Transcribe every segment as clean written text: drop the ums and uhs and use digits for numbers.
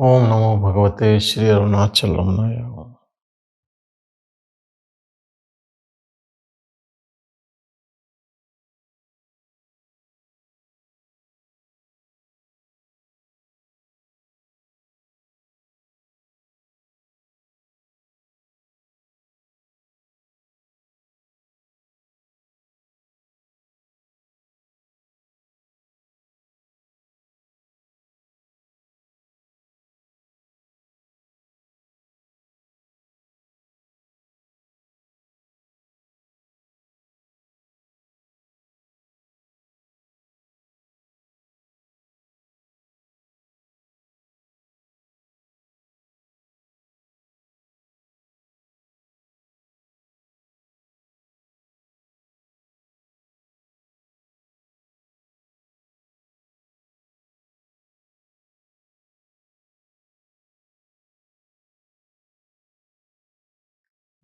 ओम नमो भगवते Shri अरुणाचलमनाय।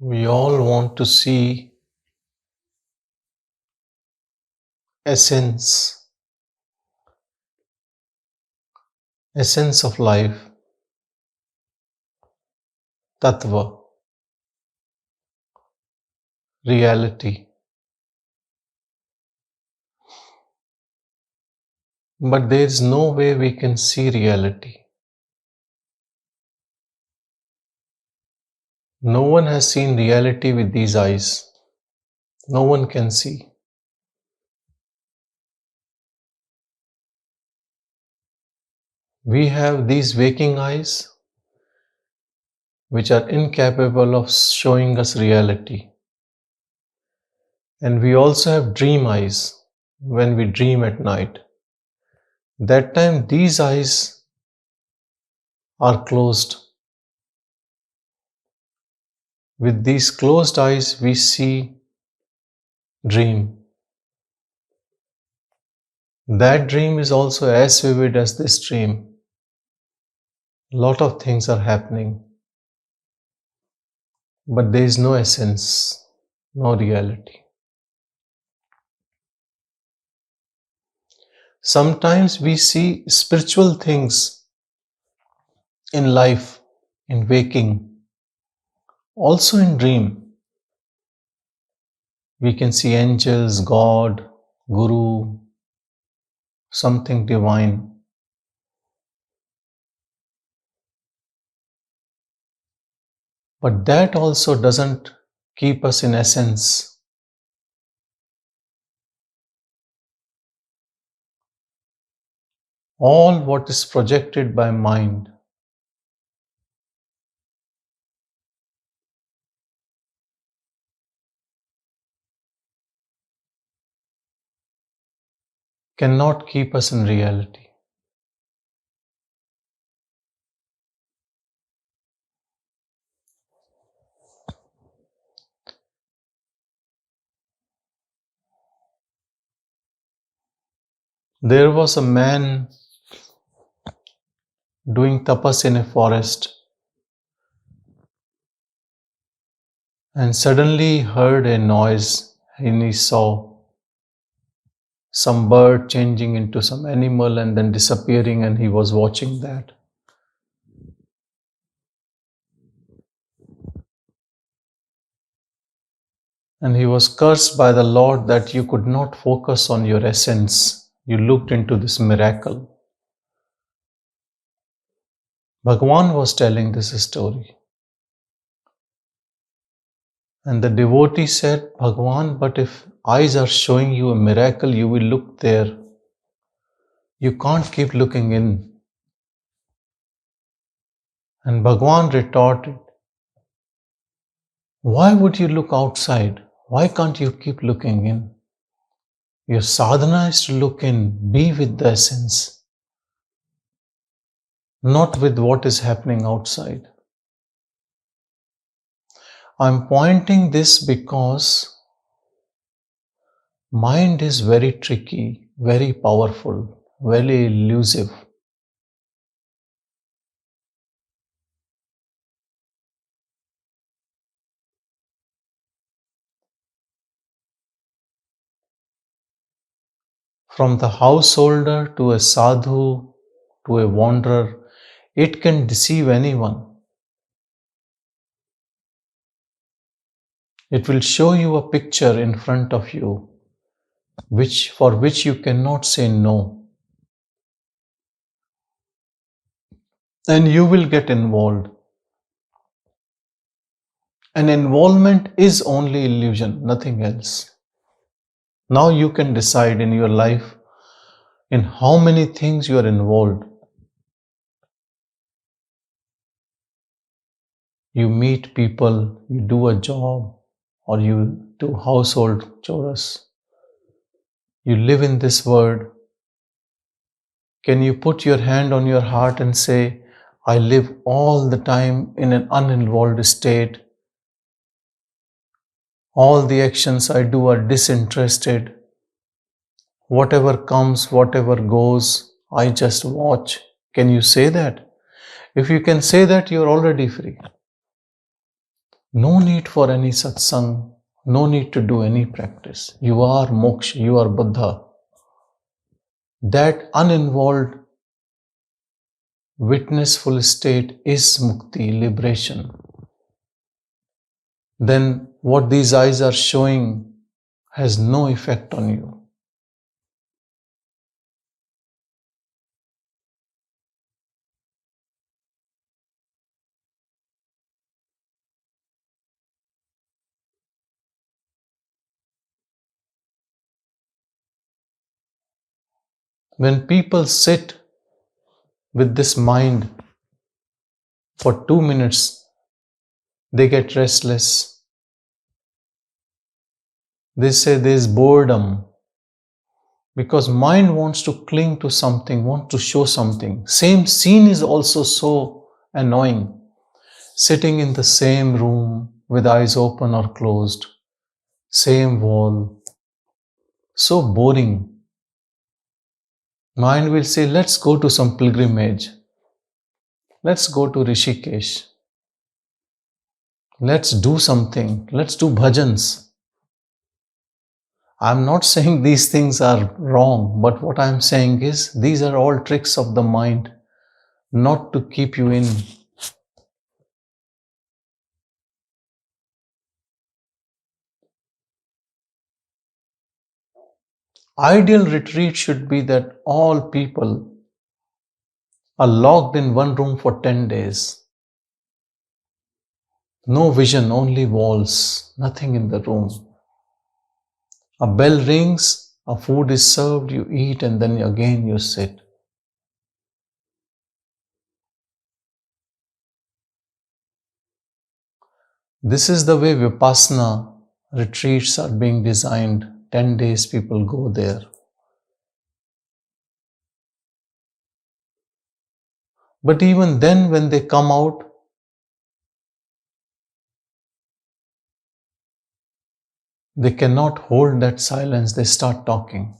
We all want to see essence of life, Tatva, reality. But there is no way we can see reality. No one has seen reality with these eyes. No one can see. We have these waking eyes which are incapable of showing us reality. And we also have dream eyes when we dream at night. That time these eyes are closed. With these closed eyes we see dream. That dream is also as vivid as this dream. A lot of things are happening, but there is no essence, no reality. Sometimes we see spiritual things in life, in waking, also in dream. We can see angels, God, Guru, something divine. But that also doesn't keep us in essence. All what is projected by mind cannot keep us in reality. There was a man doing tapas in a forest, and suddenly he heard a noise and he saw some bird changing into some animal and then disappearing, and he was watching that. And he was cursed by the Lord that you could not focus on your essence. You looked into this miracle. Bhagavan was telling this story. And the devotee said, Bhagavan, but if eyes are showing you a miracle, you will look there. You can't keep looking in. And Bhagavan retorted, why would you look outside? Why can't you keep looking in? Your sadhana is to look in, be with the essence, not with what is happening outside. I'm pointing this because mind is very tricky, very powerful, very elusive. From the householder to a sadhu to a wanderer, It can deceive anyone. It will show you a picture in front of you, for which you cannot say no. And you will get involved. And involvement is only illusion, nothing else. Now you can decide in your life in how many things you are involved. You meet people, you do a job, or you do household chores. You live in this world. Can you put your hand on your heart and say, I live all the time in an uninvolved state. All the actions I do are disinterested. Whatever comes, whatever goes, I just watch. Can you say that? If you can say that, you're already free. No need for any satsang, no need to do any practice. You are moksha, you are Buddha. That uninvolved, witnessful state is mukti, liberation. Then what these eyes are showing has no effect on you. When people sit with this mind for 2 minutes, they get restless. They say there's boredom because mind wants to cling to something, wants to show something. Same scene is also so annoying. Sitting in the same room with eyes open or closed, same wall, so boring. Mind will say, let's go to some pilgrimage. Let's go to Rishikesh. Let's do something. Let's do bhajans. I'm not saying these things are wrong, but what I'm saying is these are all tricks of the mind not to keep you in. Ideal retreat should be that all people are locked in one room for 10 days. No vision, only walls, nothing in the room. A bell rings, a food is served, you eat, and then again you sit. This is the way Vipassana retreats are being designed. 10 days people go there. But even then, when they come out, they cannot hold that silence. They start talking.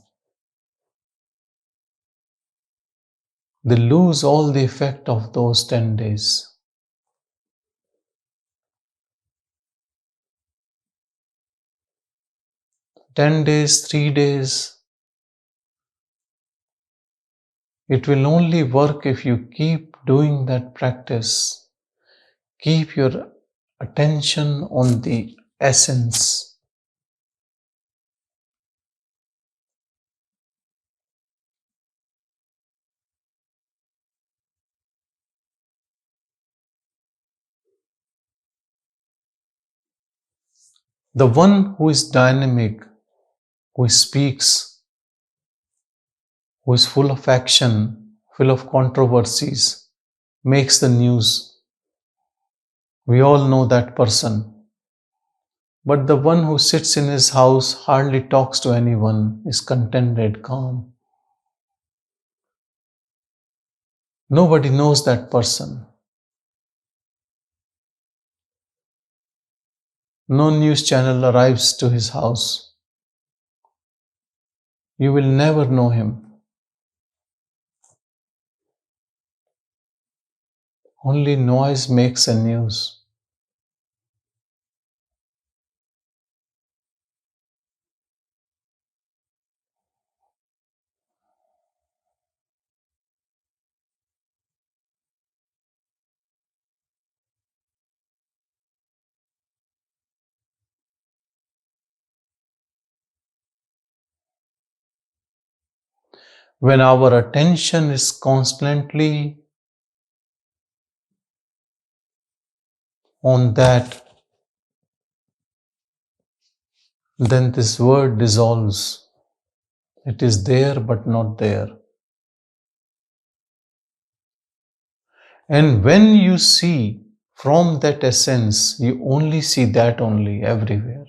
They lose all the effect of those 10 days. 10 days, 3 days, it will only work if you keep doing that practice. Keep your attention on the essence. The one who is dynamic, who speaks, who is full of action, full of controversies, makes the news. We all know that person. But the one who sits in his house, hardly talks to anyone, is contented, calm. Nobody knows that person. No news channel arrives to his house. You will never know him. Only noise makes a news. When our attention is constantly on that, then this word dissolves. It is there but not there. And when you see from that essence, you only see that only everywhere.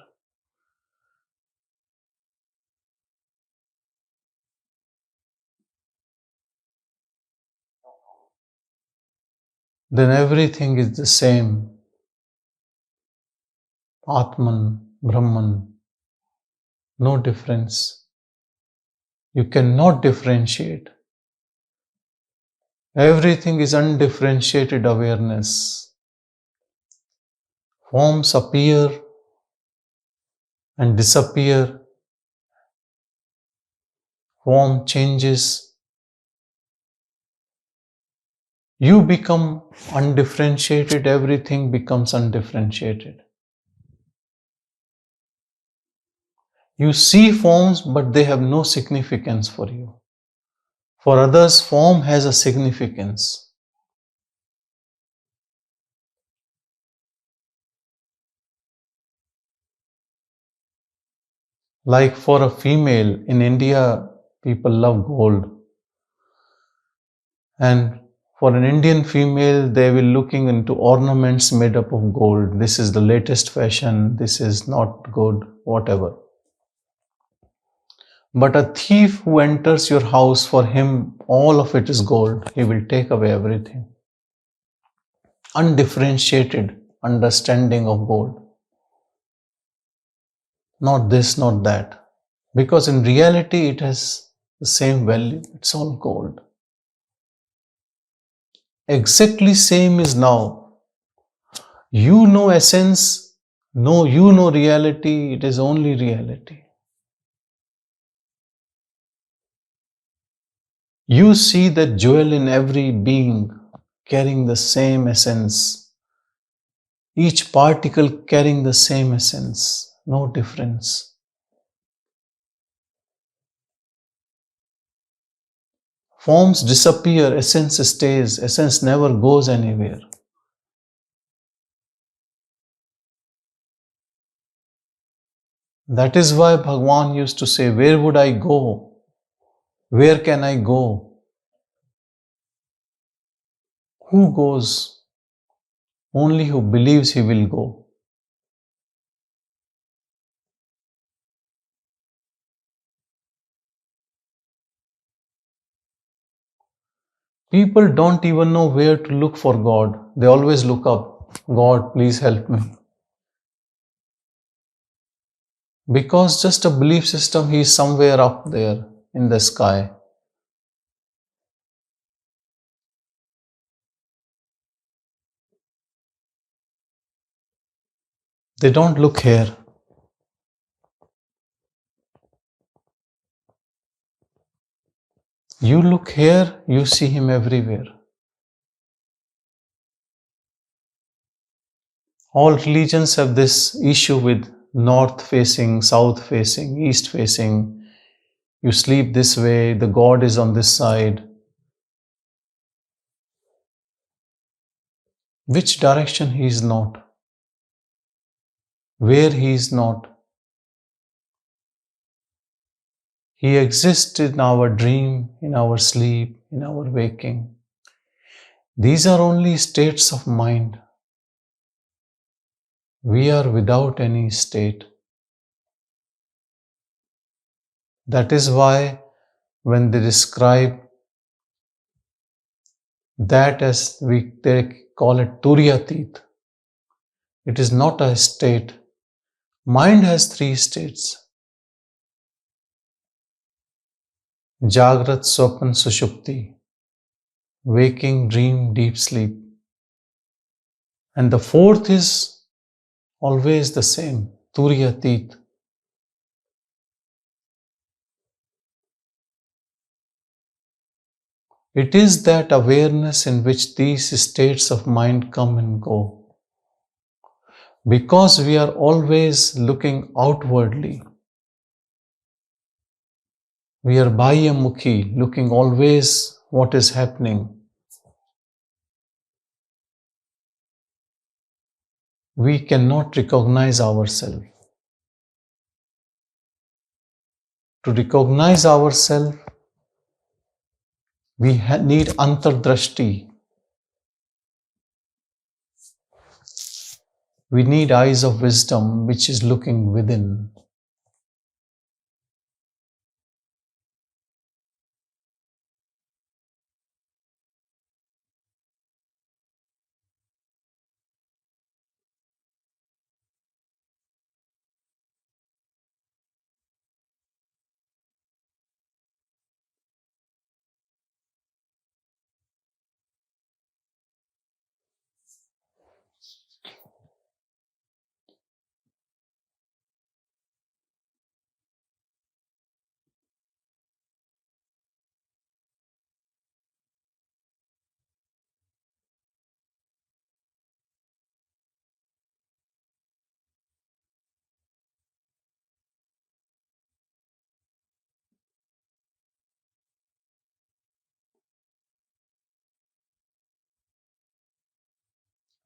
Then everything is the same. Atman, Brahman, no difference. You cannot differentiate. Everything is undifferentiated awareness. Forms appear and disappear. Form changes. You become undifferentiated, everything becomes undifferentiated. You see forms, but they have no significance for you. For others, form has a significance. Like for a female, in India, people love gold. And for an Indian female, they will looking into ornaments made up of gold. This is the latest fashion. This is not good, whatever. But a thief who enters your house, for him, all of it is gold. He will take away everything. Undifferentiated understanding of gold. Not this, not that. Because in reality, it has the same value. It's all gold. Exactly same is now. You know essence, no, you know reality, it is only reality. You see that jewel in every being carrying the same essence. Each particle carrying the same essence, no difference. Forms disappear, essence stays, essence never goes anywhere. That is why Bhagavan used to say, where would I go? Where can I go? Who goes? Only who believes he will go. People don't even know where to look for God. They always look up. God, please help me. Because just a belief system, he is somewhere up there in the sky. They don't look here. You look here, you see him everywhere. All religions have this issue with north facing, south facing, east facing. You sleep this way, the God is on this side. Which direction he is not? Where he is not? He exists in our dream, in our sleep, in our waking. These are only states of mind. We are without any state. That is why when they describe that as they call it Turiyatita, it is not a state. Mind has three states. Jagrat, Swapan, Sushupti. Waking, dream, deep sleep. And the fourth is always the same, Turiyatita. It is that awareness in which these states of mind come and go. Because we are always looking outwardly. We are Bahyamukhi, looking always what is happening. We cannot recognize ourselves. To recognize ourselves, we need antardrashti. We need eyes of wisdom which is looking within.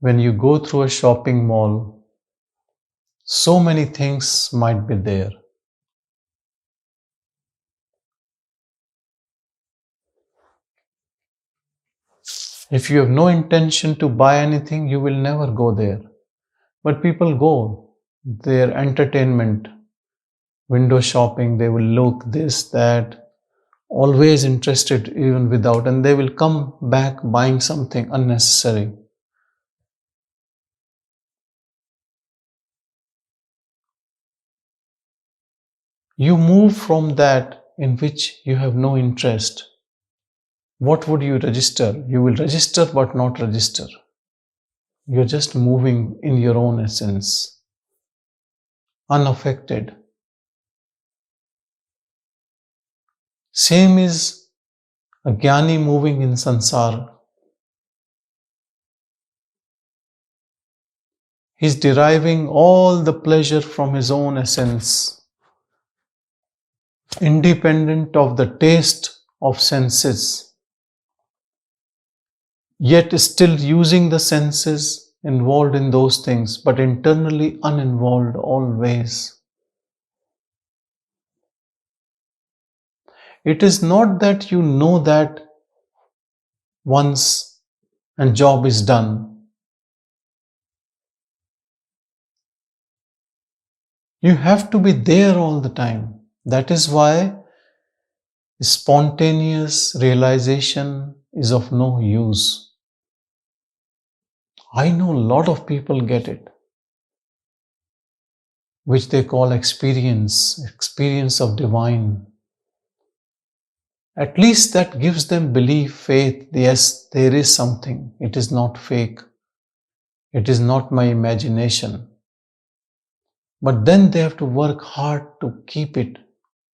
When you go through a shopping mall, so many things might be there. If you have no intention to buy anything, you will never go there. But people go, their entertainment, window shopping, they will look this, that, always interested even without, and they will come back buying something unnecessary. You move from that in which you have no interest. What would you register? You will register but not register. You're just moving in your own essence, unaffected. Same is a jnani moving in sansara. He's deriving all the pleasure from his own essence, independent of the taste of senses, yet still using the senses, involved in those things, but internally uninvolved always. It is not that you know that once and job is done. You have to be there all the time. That is why spontaneous realization is of no use. I know a lot of people get it, which they call experience of divine. At least that gives them belief, faith, yes, there is something. It is not fake. It is not my imagination. But then they have to work hard to keep it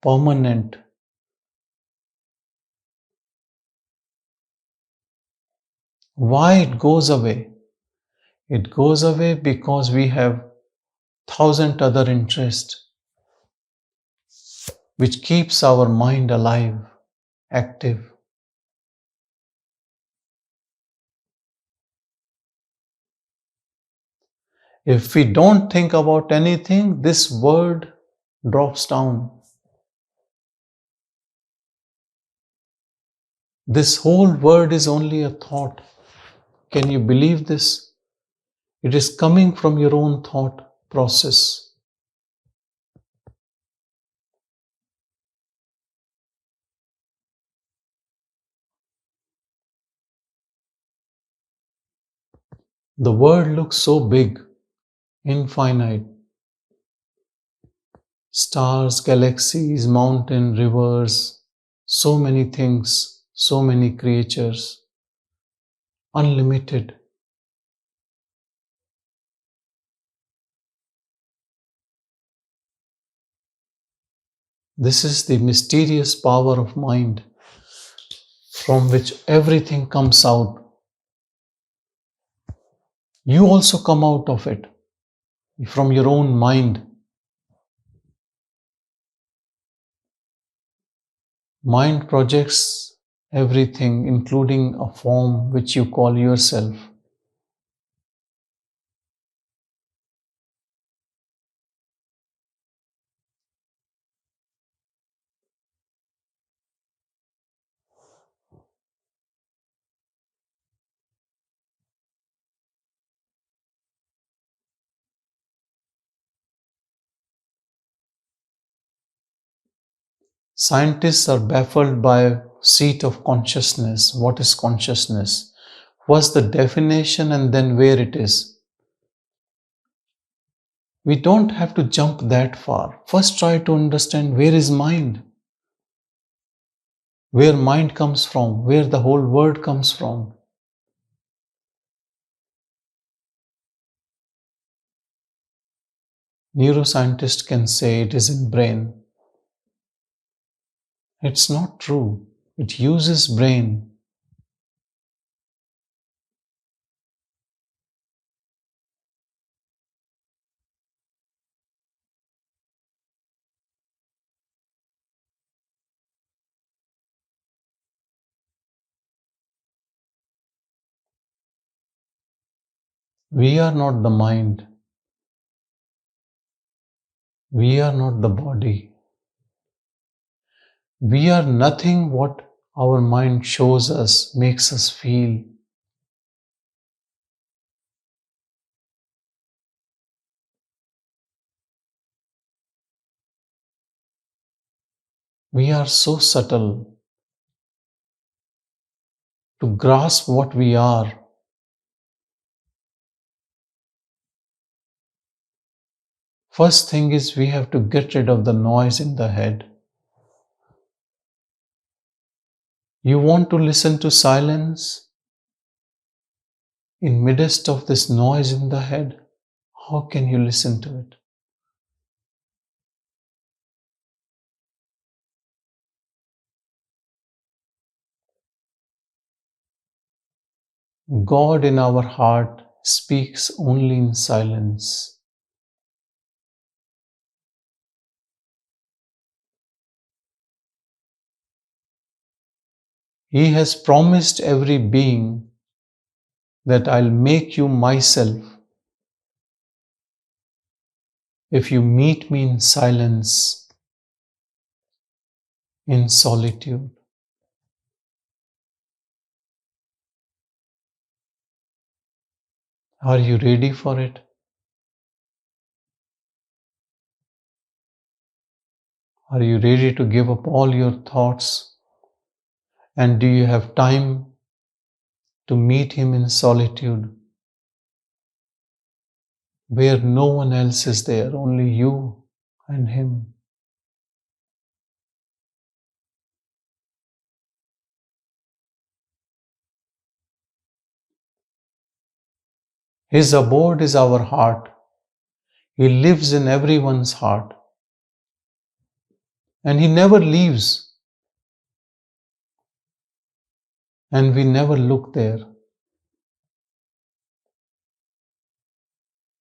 permanent. Why it goes away? It goes away because we have thousand other interests which keeps our mind alive, active. If we don't think about anything, this word drops down. This whole word is only a thought. Can you believe this? It is coming from your own thought process. The world looks so big, infinite. Stars, galaxies, mountains, rivers, so many things, so many creatures, unlimited. This is the mysterious power of mind from which everything comes out. You also come out of it, from your own mind. Mind projects everything, including a form which you call yourself. Scientists are baffled by seat of consciousness. What is consciousness? What's the definition and then where it is? We don't have to jump that far. First try to understand where is mind, where mind comes from, where the whole world comes from. Neuroscientists can say it is in brain. It's not true. It uses brain. We are not the mind. We are not the body. We are nothing what our mind shows us, makes us feel. We are so subtle. To grasp what we are, first thing is we have to get rid of the noise in the head. You want to listen to silence in midst of this noise in the head? How can you listen to it? God in our heart speaks only in silence. He has promised every being that I'll make you myself if you meet me in silence, in solitude. Are you ready for it? Are you ready to give up all your thoughts? And do you have time to meet him in solitude, where no one else is there, only you and him? His abode is our heart. He lives in everyone's heart. And he never leaves. And we never look there.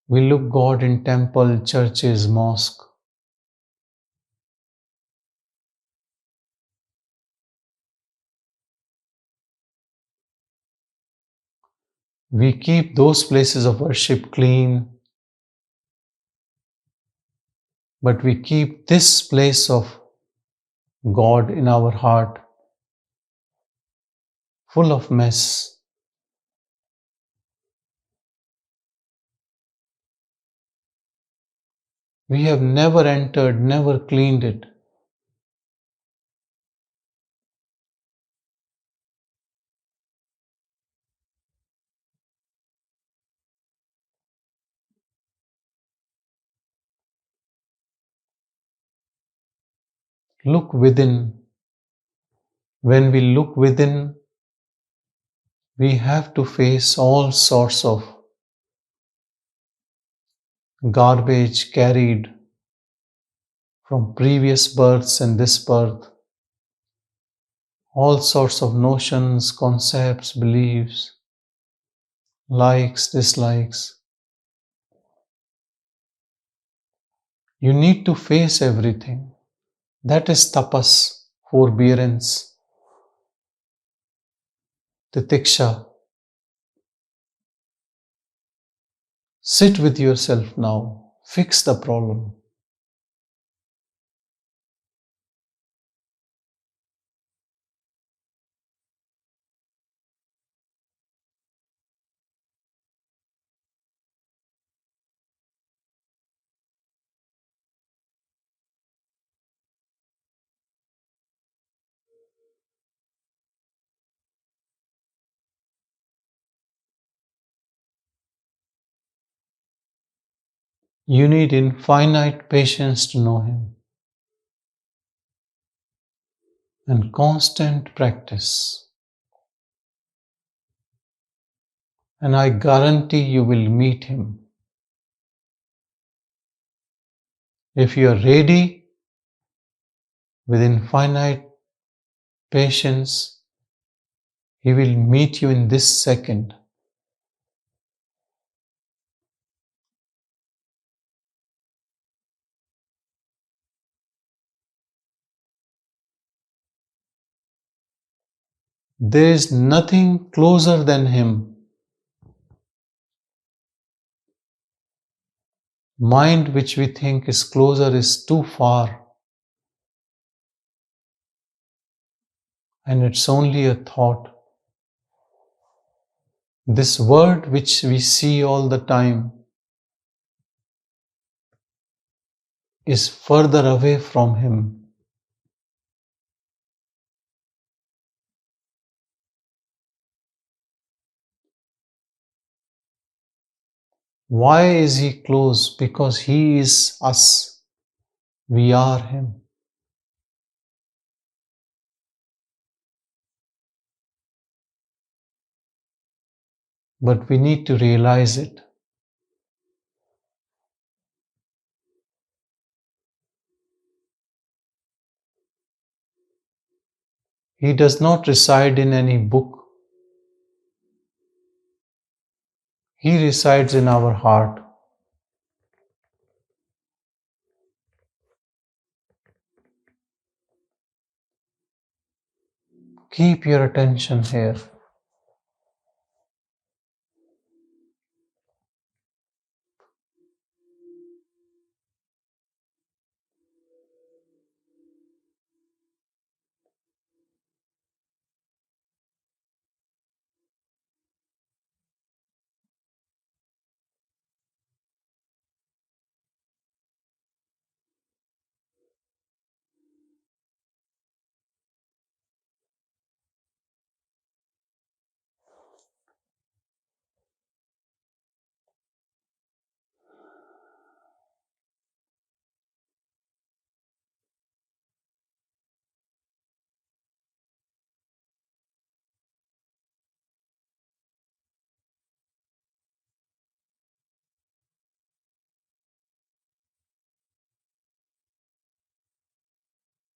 We look God in temple, churches, mosque. We keep those places of worship clean, but we keep this place of God in our heart full of mess. We have never entered, never cleaned it. Look within. When we look within, we have to face all sorts of garbage carried from previous births and this birth. All sorts of notions, concepts, beliefs, likes, dislikes. You need to face everything. That is tapas. forbearance, titiksha. Sit with yourself now. Fix the problem. You need infinite patience to know Him and constant practice. And I guarantee you will meet Him. If you are ready with infinite patience, He will meet you in this second. There is nothing closer than Him. Mind which we think is closer is too far. And it's only a thought. This word which we see all the time is further away from Him. Why is He close? Because He is us. We are Him. But we need to realize it. He does not reside in any book. He resides in our heart. Keep your attention here.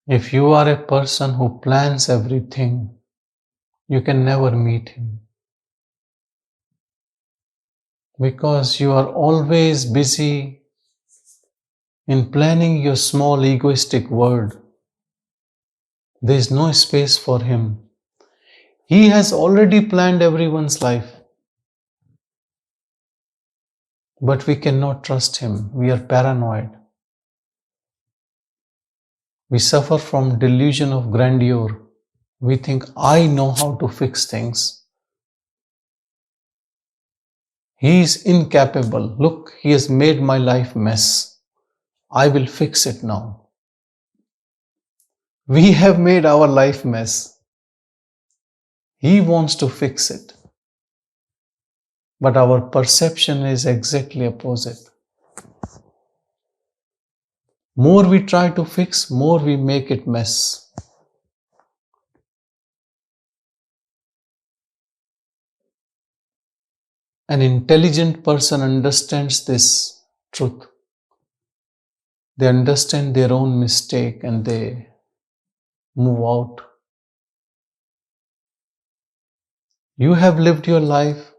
If you are a person who plans everything, you can never meet Him. Because you are always busy in planning your small egoistic world. There is no space for Him. He has already planned everyone's life. But we cannot trust Him. We are paranoid. We suffer from delusion of grandeur. We think, I know how to fix things. He is incapable. Look, He has made my life mess. I will fix it now. We have made our life mess. He wants to fix it. But our perception is exactly opposite. More we try to fix, more we make it mess. An intelligent person understands this truth. They understand their own mistake and they move out. You have lived your life,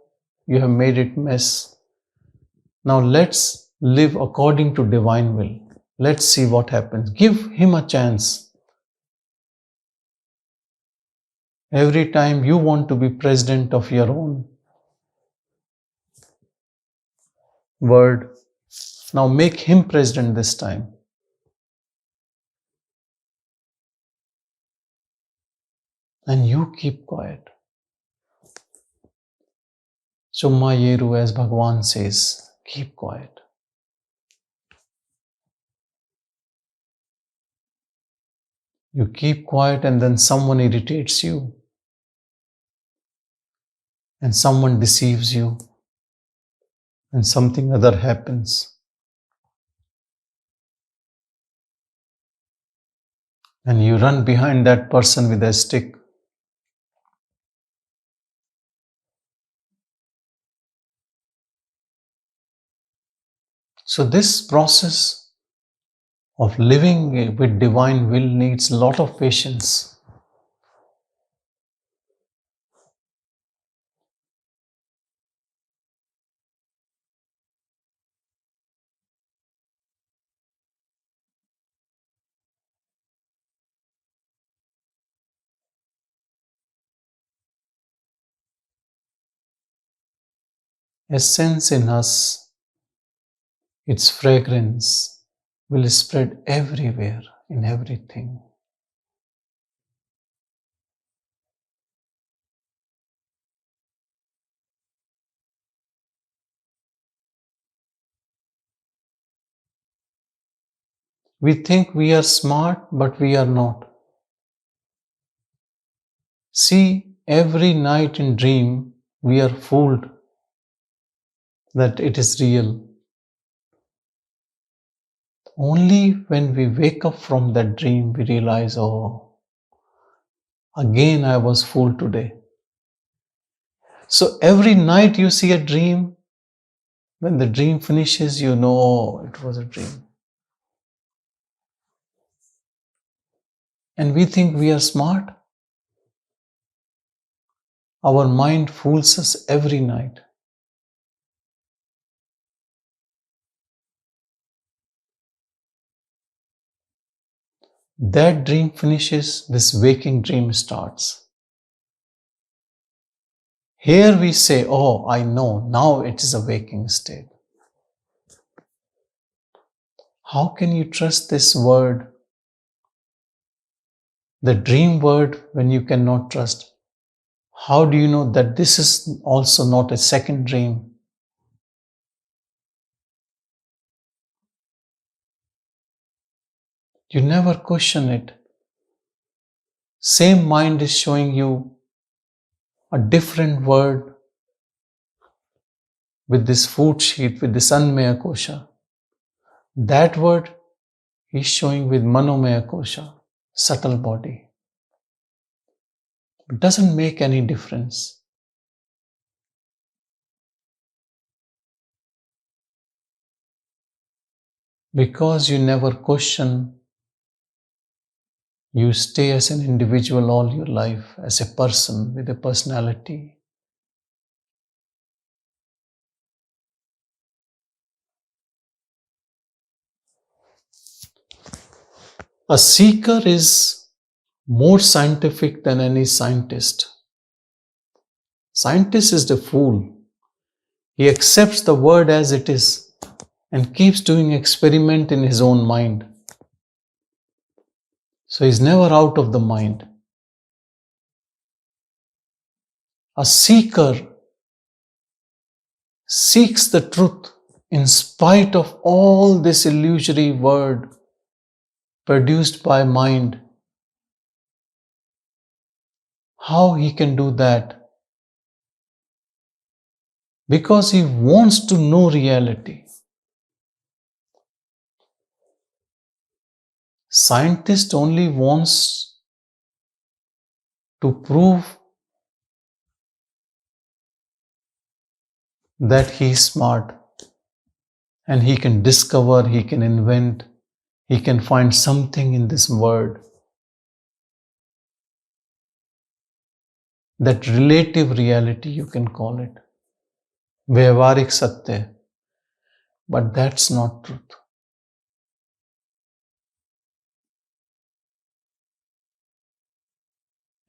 you have made it mess. Now let's live according to divine will. Let's see what happens. Give Him a chance. Every time you want to be president of your own world, now make him president this time. And you keep quiet. Summa Yeru, as Bhagavan says, keep quiet. You keep quiet and then someone irritates you. And someone deceives you. And something other happens. And you run behind that person with a stick. So this process of living with divine will needs a lot of patience. Essence in us, its fragrance will spread everywhere in everything. We think we are smart, but we are not. See, every night in dream, we are fooled that it is real. Only when we wake up from that dream, we realize, oh, again I was fooled today. So every night you see a dream, when the dream finishes, you know, oh, it was a dream. And we think we are smart. Our mind fools us every night. That dream finishes, this waking dream starts. Here we say, oh, I know, now it is a waking state. How can you trust this word, the dream word, when you cannot trust? How do you know that this is also not a second dream? You never question it. Same mind is showing you a different word with this food sheet, with this Anmaya Kosha. That word is showing with Manomaya Kosha, subtle body. It doesn't make any difference. Because you never question, you stay as an individual all your life, as a person with a personality. A seeker is more scientific than any scientist. Scientist is the fool. He accepts the word as it is and keeps doing experiment in his own mind. So he's never out of the mind. A seeker seeks the truth in spite of all this illusory word produced by mind. How he can do that? Because he wants to know reality. Scientist only wants to prove that he is smart and he can discover, he can invent, he can find something in this word. That relative reality, you can call it. Vyavarik Satya. But that's not truth.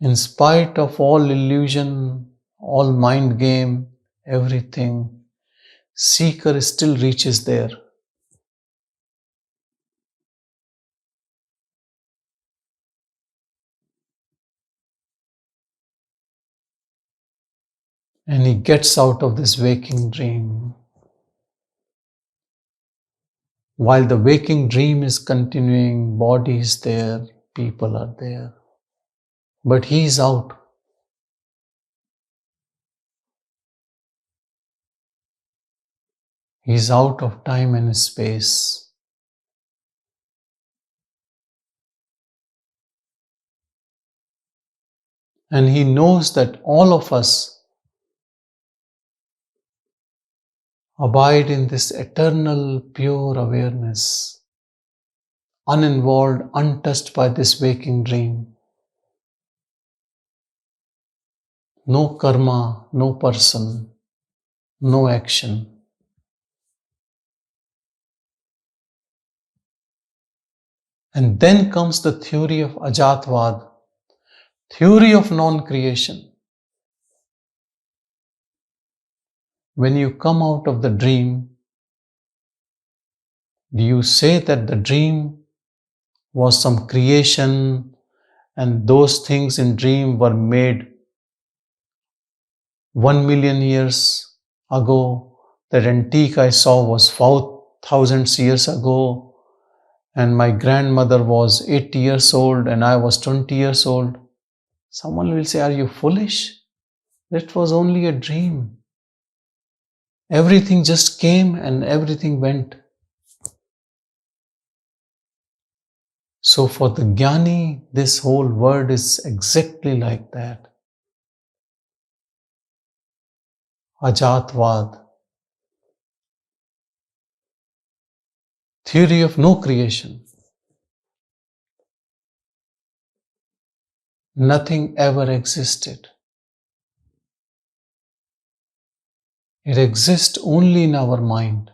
In spite of all illusion, all mind game, everything, seeker still reaches there. And he gets out of this waking dream. While the waking dream is continuing, body is there, people are there. But he is out. He is out of time and space. And he knows that all of us abide in this eternal, pure awareness, uninvolved, untouched by this waking dream. No karma, no person, no action. And then comes the theory of Ajatvad, theory of non-creation. When you come out of the dream, do you say that the dream was some creation and those things in dream were made 1 million years ago? That antique I saw was 4,000 years ago, and my grandmother was 80 years old and I was 20 years old. Someone will say, are you foolish? That was only a dream. Everything just came and everything went. So for the Jnani, this whole word is exactly like that. Ajatvad. Theory of no creation. Nothing ever existed. It exists only in our mind.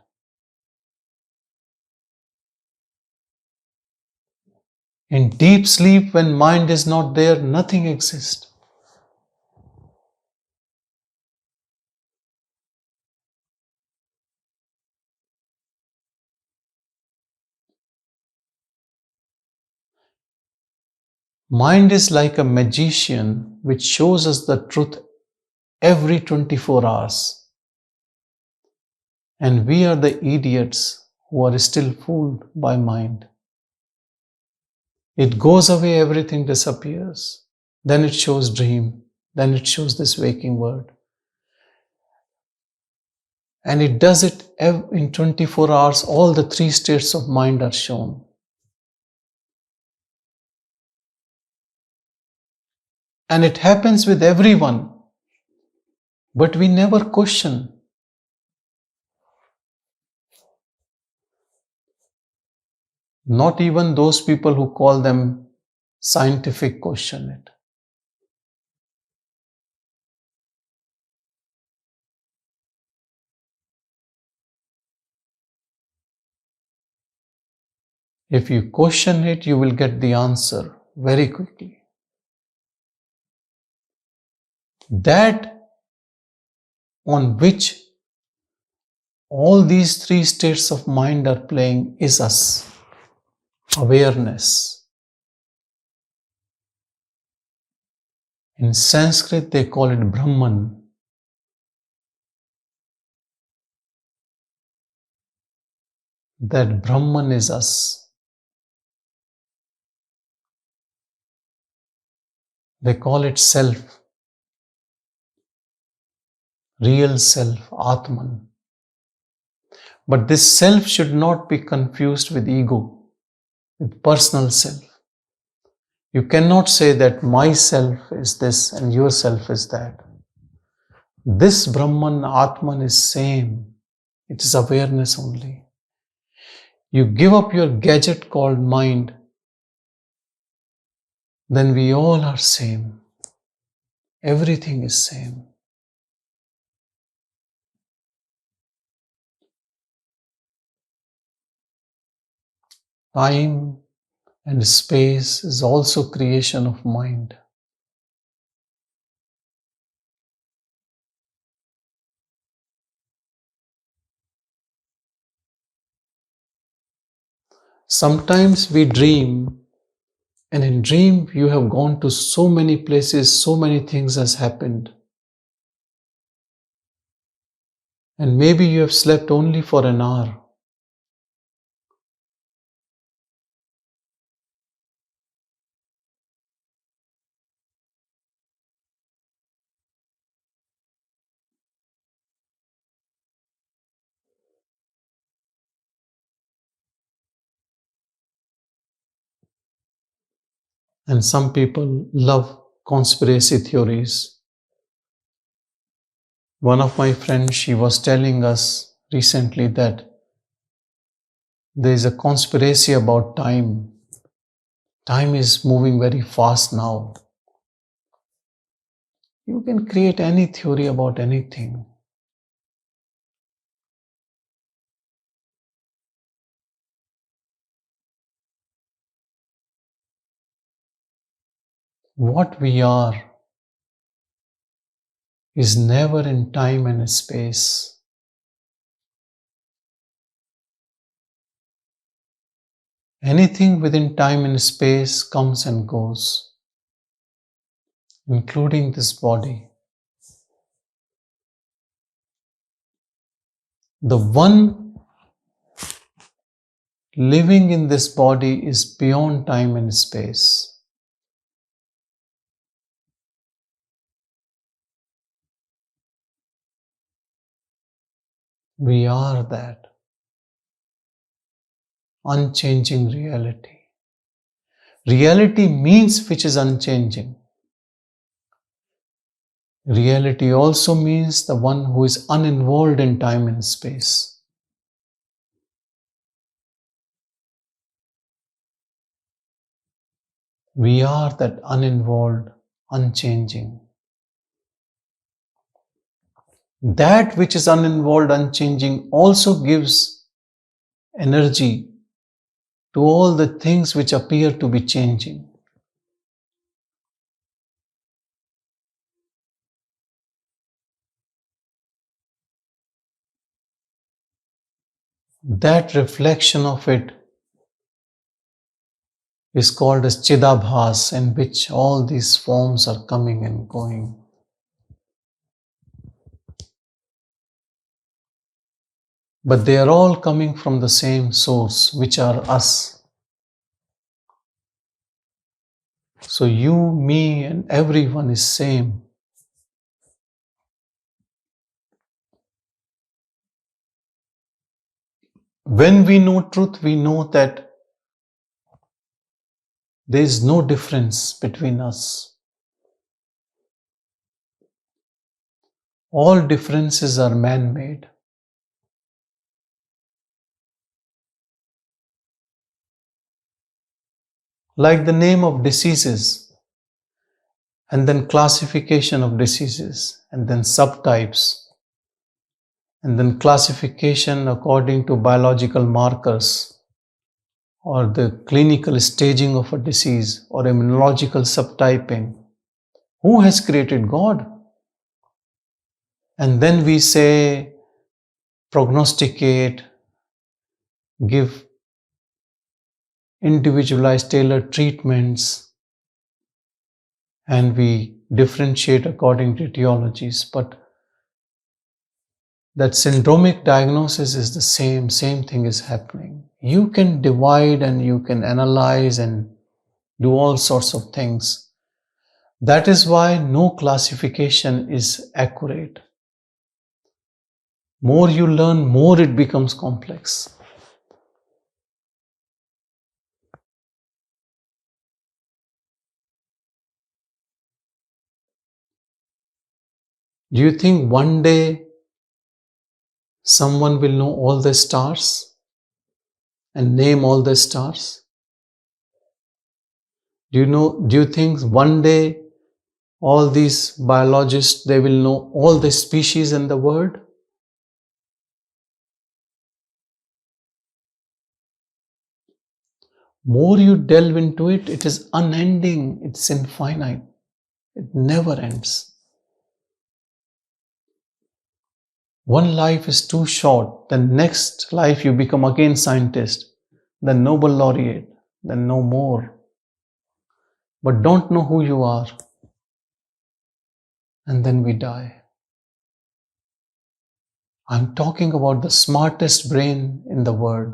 In deep sleep, when mind is not there, nothing exists. Mind is like a magician which shows us the truth every 24 hours. And we are the idiots who are still fooled by mind. It goes away, everything disappears. Then it shows dream. Then it shows this waking word. And it does it in 24 hours. All the three states of mind are shown. And it happens with everyone. But we never question. Not even those people who call them scientific question it. If you question it, you will get the answer very quickly. That on which all these three states of mind are playing is us. Awareness. In Sanskrit, they call it Brahman. That Brahman is us. They call it self. Real self, Atman. But this self should not be confused with ego, with personal self. You cannot say that myself is this and yourself is that. This Brahman, Atman is same. It is awareness only. You give up your gadget called mind, then we all are same. Everything is same. Time and space is also creation of mind. Sometimes we dream, and in dream you have gone to so many places, so many things has happened. And maybe you have slept only for an hour. And some people love conspiracy theories. One of my friends, she was telling us recently that there is a conspiracy about time. Time is moving very fast now. You can create any theory about anything. What we are is never in time and space. Anything within time and space comes and goes, including this body. The one living in this body is beyond time and space. We are that unchanging reality. Reality means which is unchanging. Reality also means the one who is uninvolved in time and space. We are that uninvolved, unchanging. That which is uninvolved, unchanging also gives energy to all the things which appear to be changing. That reflection of it is called as Chidabhas, in which all these forms are coming and going. But they are all coming from the same source, which are us. So you, me, and everyone is same. When we know truth, we know that there is no difference between us. All differences are man-made. Like the name of diseases, and then classification of diseases, and then subtypes, and then classification according to biological markers, or the clinical staging of a disease, or immunological subtyping. Who has created? God. And then we say, prognosticate, give individualized tailored treatments, and we differentiate according to etiologies. But that syndromic diagnosis is the same thing is happening. You can divide and you can analyze and do all sorts of things. That is why no classification is accurate. More you learn, more it becomes complex. Do you think one day someone will know all the stars and name all the stars? Do you think one day all these biologists, they will know all the species in the world? More you delve into it, it is unending, it's infinite, it never ends. One life is too short, then next life you become again scientist. then Nobel laureate, then no more, but don't know who you are, and then we die. I'm talking about the smartest brain in the world.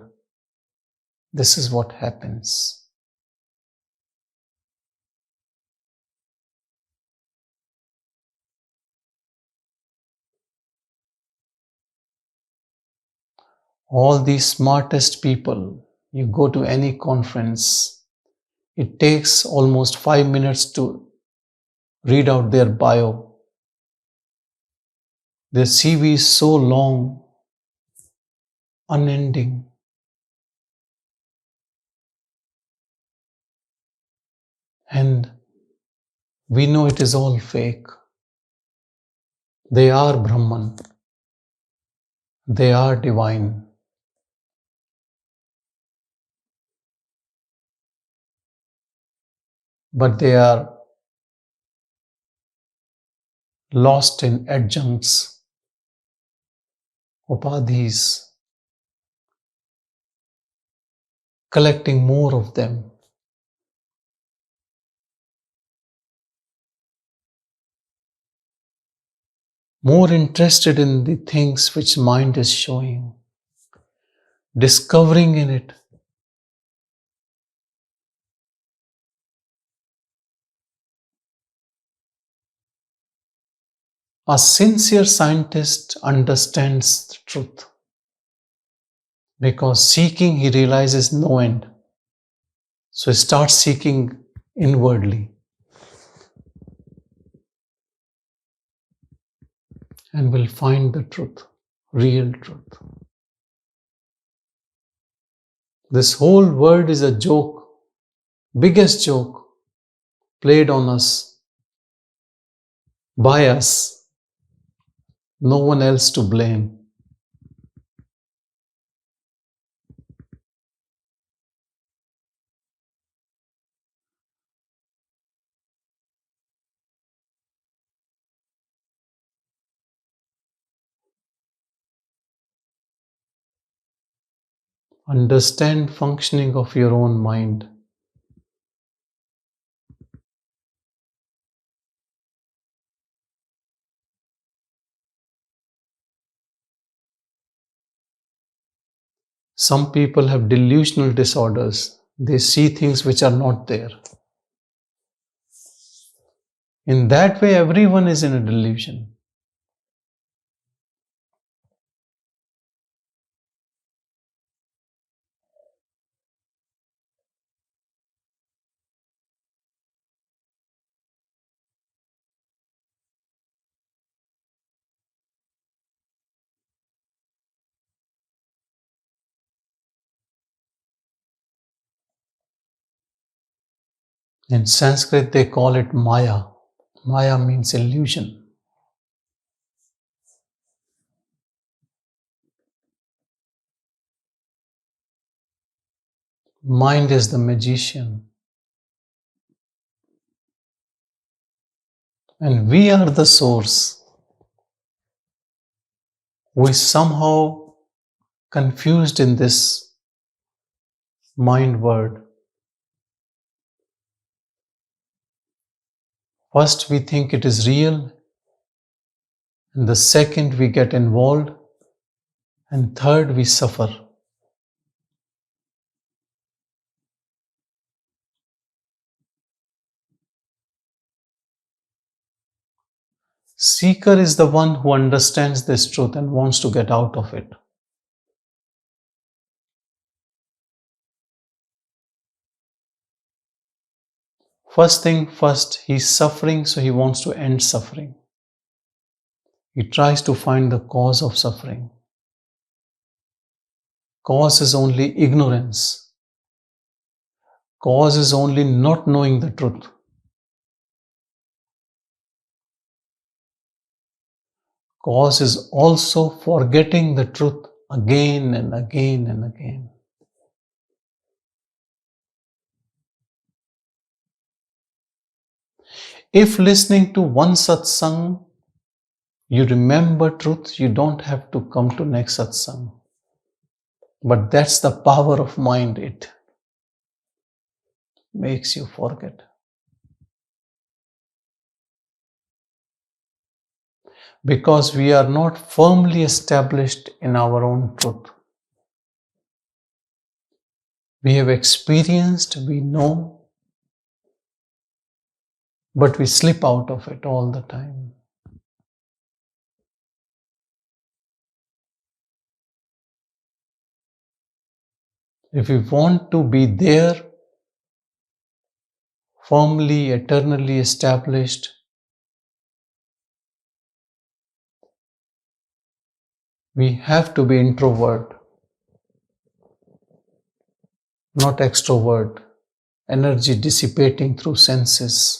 This is what happens. All these smartest people, you go to any conference, it takes almost 5 minutes to read out their bio. Their CV is so long, unending. And we know it is all fake. They are Brahman. They are divine. But they are lost in adjuncts, upadhis, collecting more of them. More interested in the things which mind is showing, discovering in it. A sincere scientist understands the truth because seeking he realizes no end. So he starts seeking inwardly and will find the truth, real truth. This whole world is a joke, biggest joke played on us, by us, no one else to blame. Understand functioning of your own mind. Some people have delusional disorders. They see things which are not there. In that way, everyone is in a delusion. In Sanskrit, they call it Maya. Maya means illusion. Mind is the magician. And we are the source who is somehow confused in this mind world. First, we think it is real, and the second, we get involved, and third, we suffer. Seeker is the one who understands this truth and wants to get out of it. First thing first, he's suffering, so he wants to end suffering. He tries to find the cause of suffering. Cause is only ignorance. Cause is only not knowing the truth. Cause is also forgetting the truth again and again and again. If listening to one satsang, you remember truth, you don't have to come to next satsang. But that's the power of mind. It makes you forget. Because we are not firmly established in our own truth. We have experienced, we know, but we slip out of it all the time. If we want to be there, firmly, eternally established, we have to be introvert, not extrovert, energy dissipating through senses.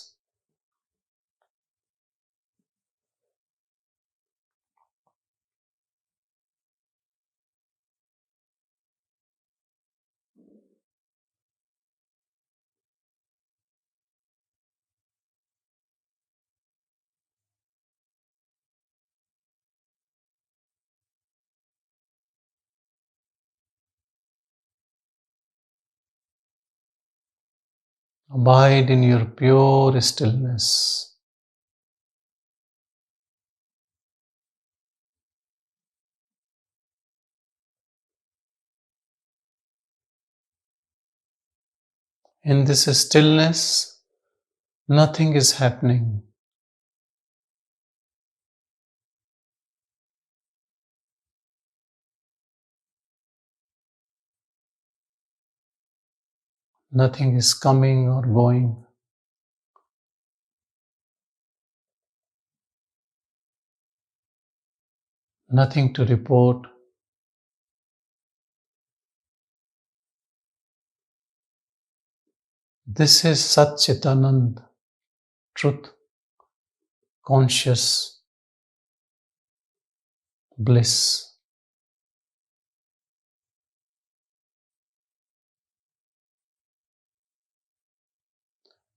Abide in your pure stillness. In this stillness, nothing is happening. Nothing is coming or going. Nothing to report. This is Sat Chitanand, truth, conscious bliss.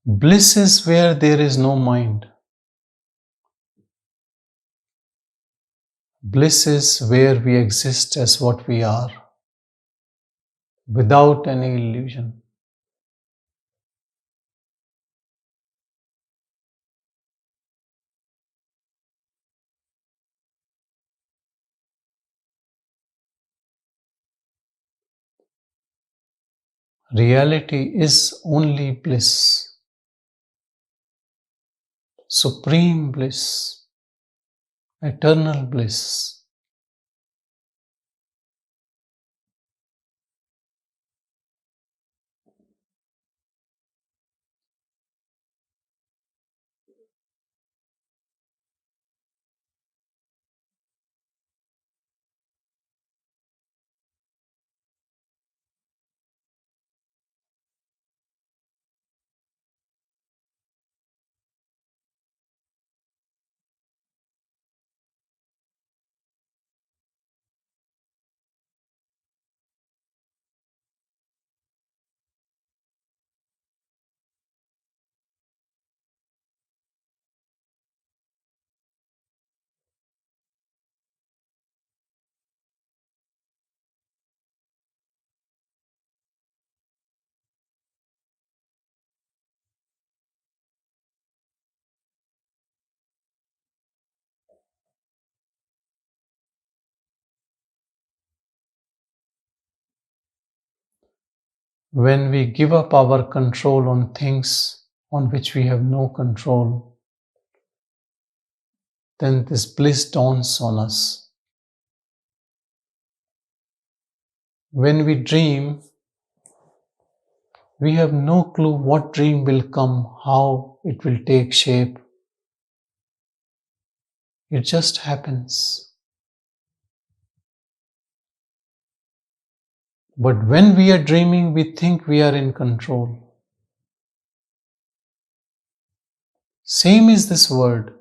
Bliss is where there is no mind. Bliss is where we exist as what we are, without any illusion. Reality is only bliss, supreme bliss, eternal bliss. When we give up our control on things on which we have no control, then this bliss dawns on us. When we dream, we have no clue what dream will come, how it will take shape. It just happens. But when we are dreaming, we think we are in control. Same is this word.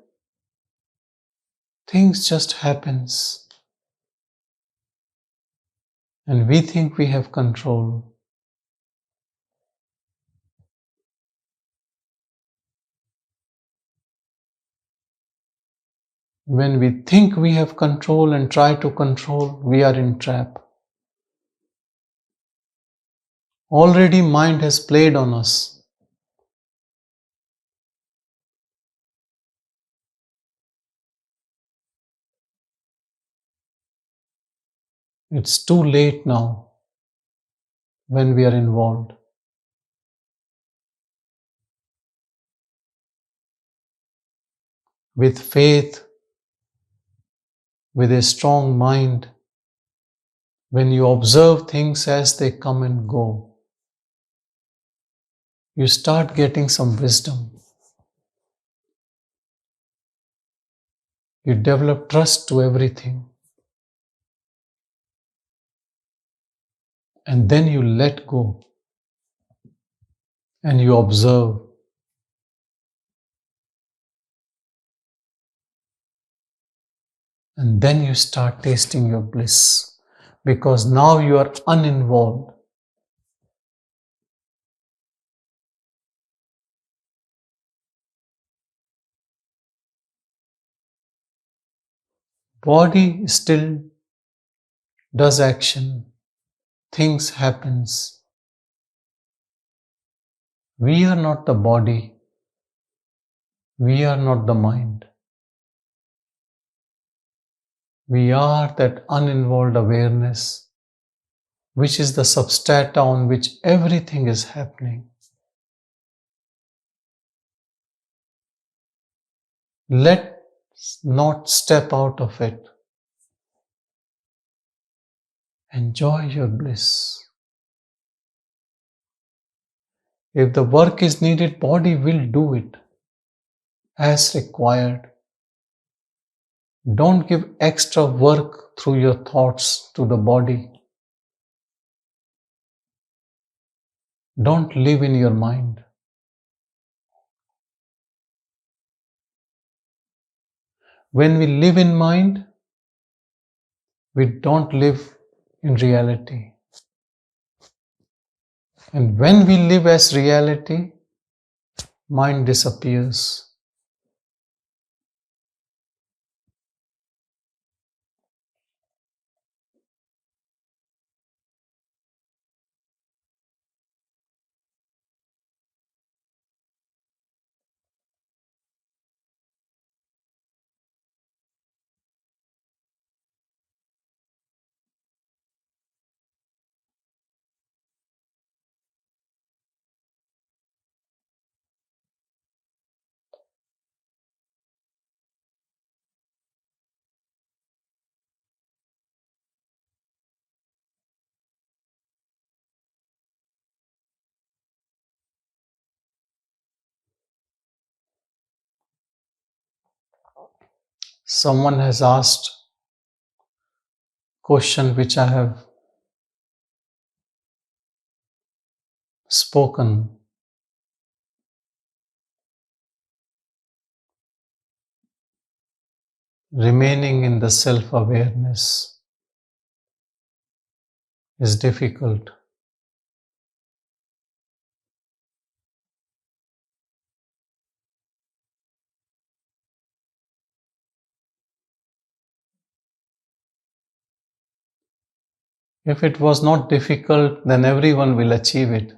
Things just happens. And we think we have control. When we think we have control and try to control, we are in trap. Already mind has played on us. It's too late now when we are involved. With faith, with a strong mind, when you observe things as they come and go, you start getting some wisdom. You develop trust to everything. And then you let go and you observe. And then you start tasting your bliss because now you are uninvolved. Body still does action, things happens. We are not the body, we are not the mind. We are that uninvolved awareness, which is the substrata on which everything is happening. Let's not step out of it. Enjoy your bliss. If the work is needed, body will do it as required. Don't give extra work through your thoughts to the body. Don't live in your mind. When we live in mind, we don't live in reality. And when we live as reality, mind disappears. Someone has asked a question which I have spoken. Remaining in the self-awareness is difficult. If it was not difficult, then everyone will achieve it.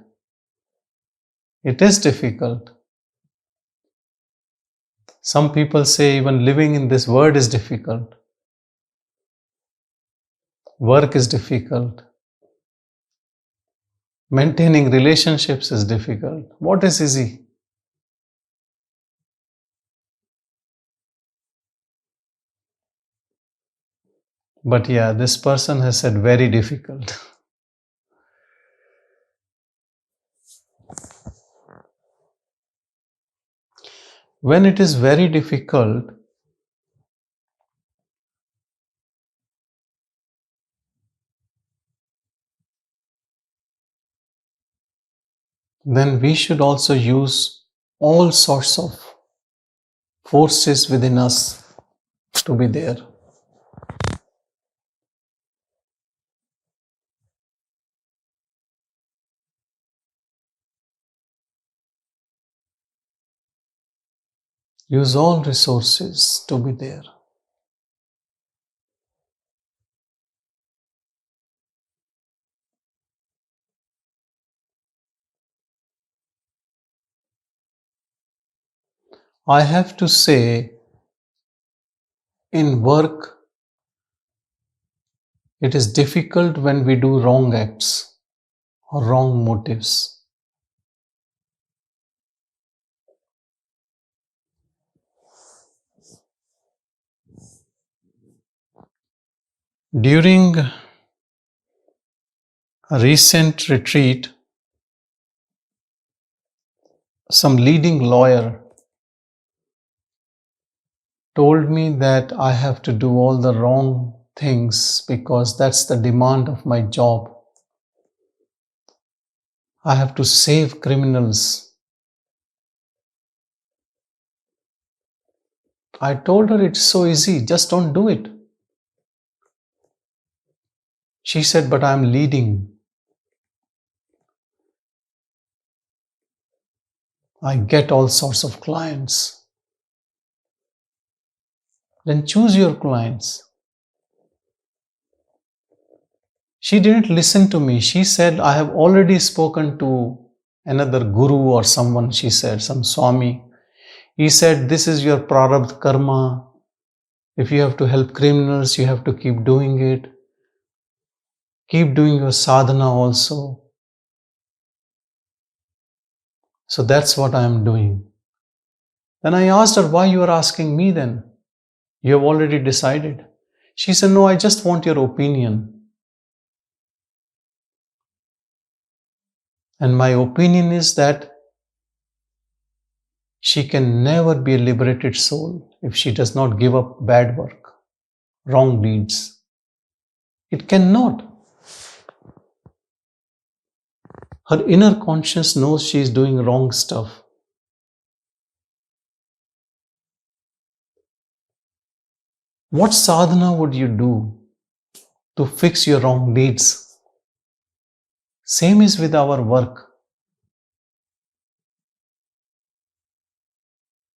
It is difficult. Some people say even living in this world is difficult. Work is difficult. Maintaining relationships is difficult. What is easy? But yeah, this person has said very difficult. When it is very difficult, then we should also use all sorts of forces within us to be there. Use all resources to be there. I have to say, in work, it is difficult when we do wrong acts or wrong motives. During a recent retreat, some leading lawyer told me that I have to do all the wrong things because that's the demand of my job. I have to save criminals. I told her it's so easy, just don't do it. She said, but I'm leading. I get all sorts of clients. Then choose your clients. She didn't listen to me. She said, I have already spoken to another guru or someone, she said, some Swami. He said, this is your prarabdha karma. If you have to help criminals, you have to keep doing it. Keep doing your sadhana also. So that's what I am doing. Then I asked her, why you are asking me then? You have already decided. She said, no, I just want your opinion. And my opinion is that she can never be a liberated soul if she does not give up bad work, wrong deeds. It cannot. Her inner conscience knows she is doing wrong stuff. What sadhana would you do to fix your wrong deeds? Same is with our work.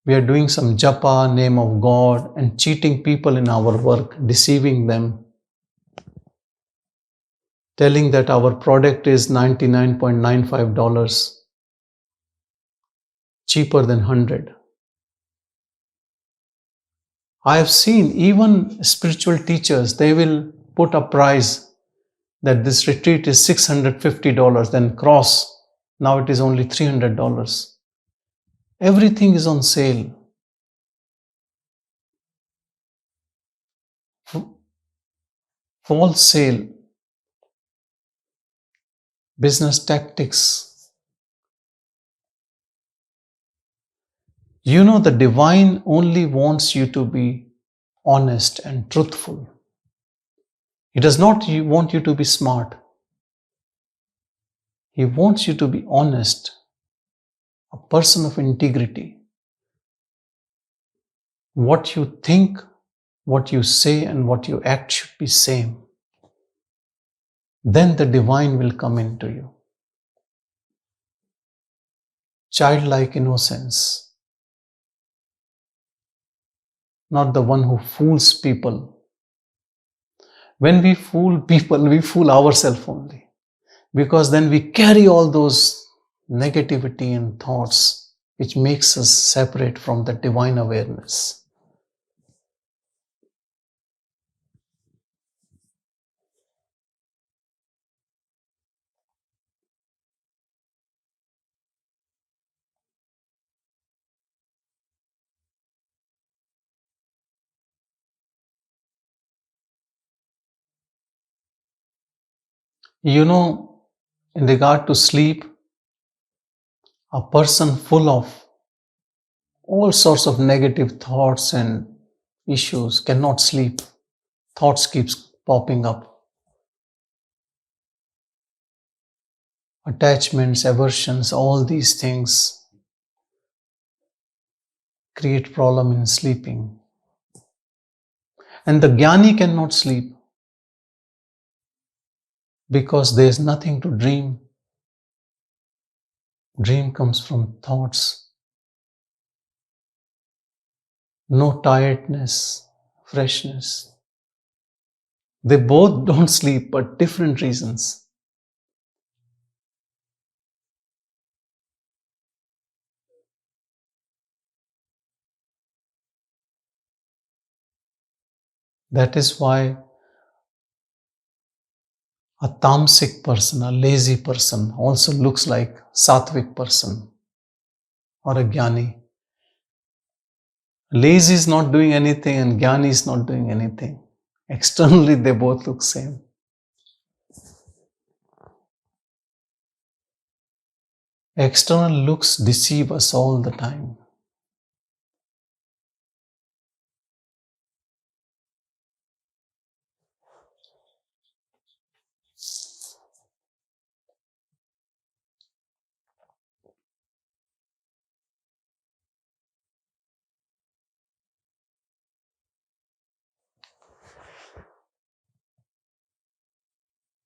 We are doing some japa, name of God, and cheating people in our work, deceiving them, telling that our product is $99.95, cheaper than 100. I have seen even spiritual teachers, they will put a price that this retreat is $650, then cross, now it is only $300. Everything is on sale. False sale, business tactics. You know, the divine only wants you to be honest and truthful. He does not want you to be smart. He wants you to be honest, a person of integrity. What you think, what you say, and what you act should be same. Then the divine will come into you. Childlike innocence. Not the one who fools people. When we fool people, we fool ourselves only. Because then we carry all those negativity and thoughts which makes us separate from the divine awareness. You know, in regard to sleep, a person full of all sorts of negative thoughts and issues cannot sleep. Thoughts keeps popping up. Attachments, aversions, all these things create problem in sleeping. And the jnani cannot sleep because there is nothing to dream. Dream comes from thoughts. No tiredness, freshness. They both don't sleep, but different reasons. That is why a tamasic person, a lazy person, also looks like sattvic person or a jnani. Lazy is not doing anything and jnani is not doing anything. Externally, they both look same. External looks deceive us all the time.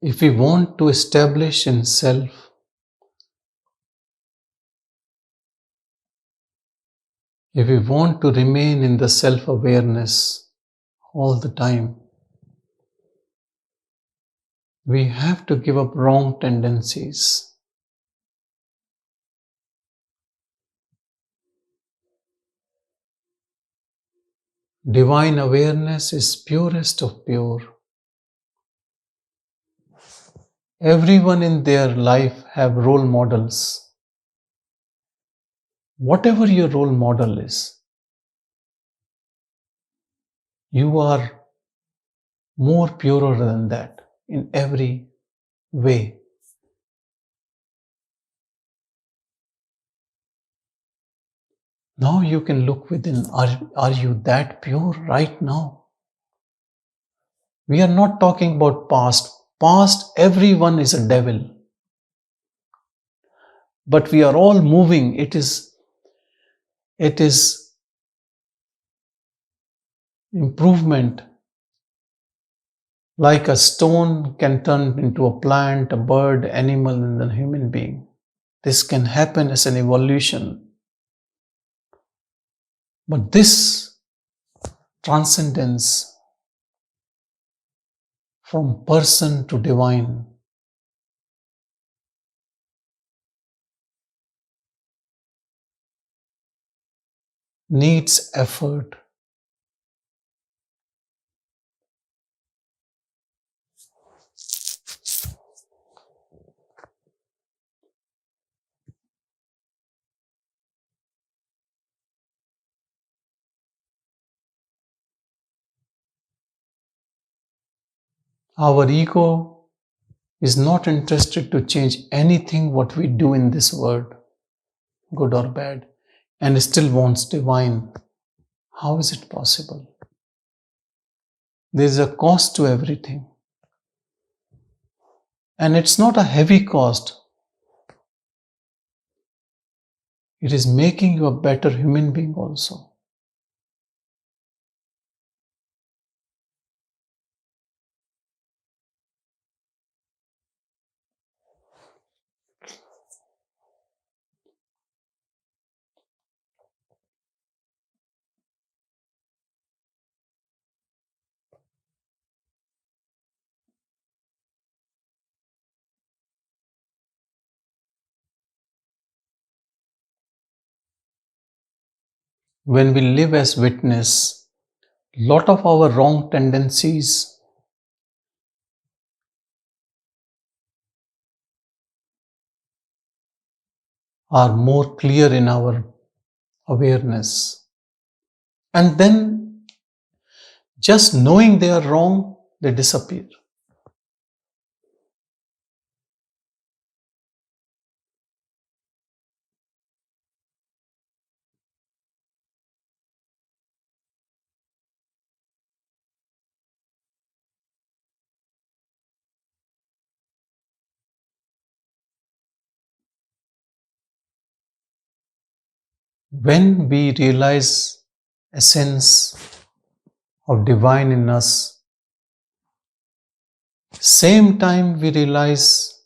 If we want to establish in self, if we want to remain in the self-awareness all the time, we have to give up wrong tendencies. Divine awareness is purest of pure. Everyone in their life have role models. Whatever your role model is, you are more purer than that in every way. Now you can look within. Are you that pure right now? We are not talking about past. Past, everyone is a devil. But we are all moving. It is improvement. Like a stone can turn into a plant, a bird, animal, and then human being. This can happen as an evolution. But this transcendence from person to divine needs effort. Our ego is not interested to change anything what we do in this world, good or bad, and still wants divine. How is it possible? There is a cost to everything. And it's not a heavy cost. It is making you a better human being also. When we live as witness, lot of our wrong tendencies are more clear in our awareness. And then just knowing they are wrong, they disappear. When we realize a sense of divine in us, same time we realize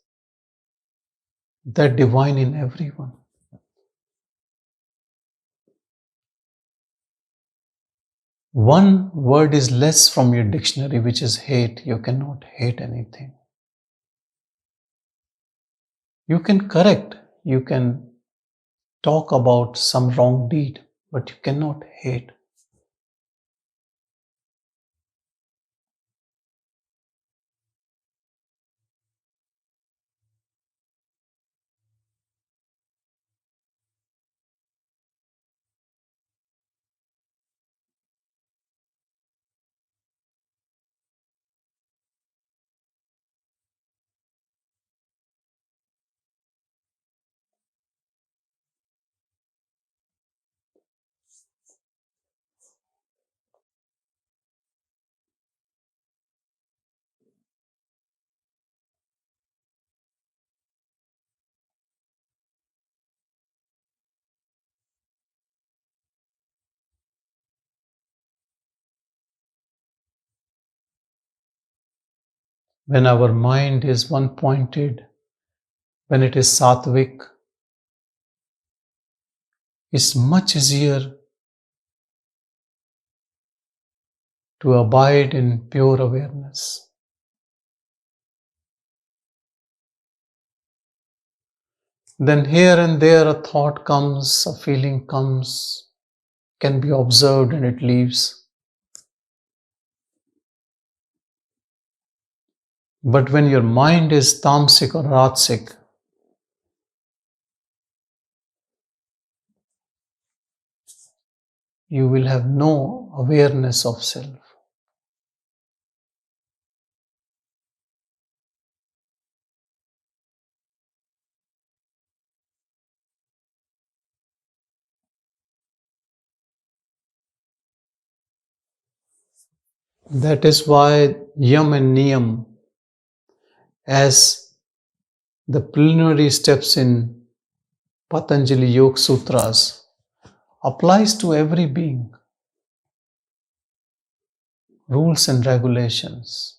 that divine in everyone. One word is less from your dictionary, which is hate. You cannot hate anything. You can correct, you can talk about some wrong deed, but you cannot hate. When our mind is one pointed, when it is sattvic, it's much easier to abide in pure awareness. Then here and there a thought comes, a feeling comes, can be observed and it leaves. But when your mind is tamasic or rajasic, you will have no awareness of self. That is why yam and niyam, as the preliminary steps in Patanjali Yoga Sutras, applies to every being. Rules and regulations.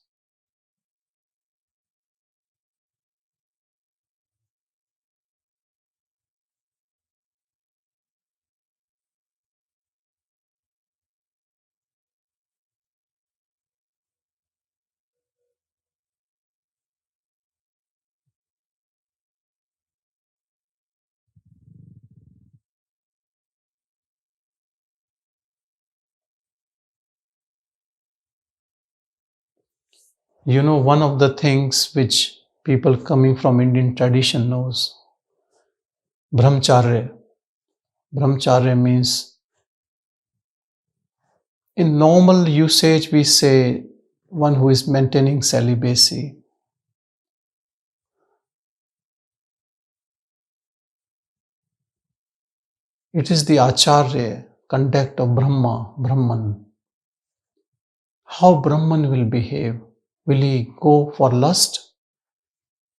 You know, one of the things which people coming from Indian tradition knows, brahmacharya. Brahmacharya means, in normal usage we say one who is maintaining celibacy. It is the acharya, conduct of Brahman. How Brahman will behave? Will he go for lust?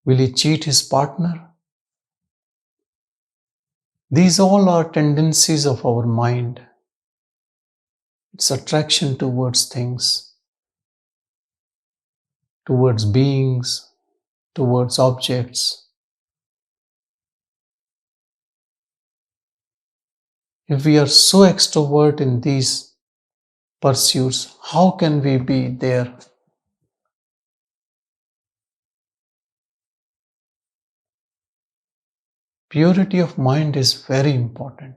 Will he cheat his partner? These all are tendencies of our mind. It's attraction towards things, towards beings, towards objects. If we are so extrovert in these pursuits, how can we be there? Purity of mind is very important.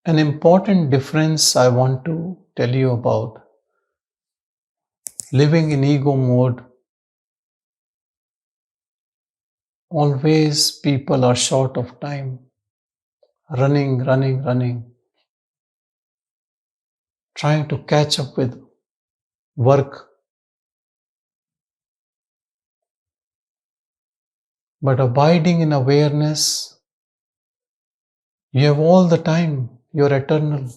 An important difference I want to tell you about: living in ego mode, always people are short of time, running, trying to catch up with work. But abiding in awareness, you have all the time, you're eternal.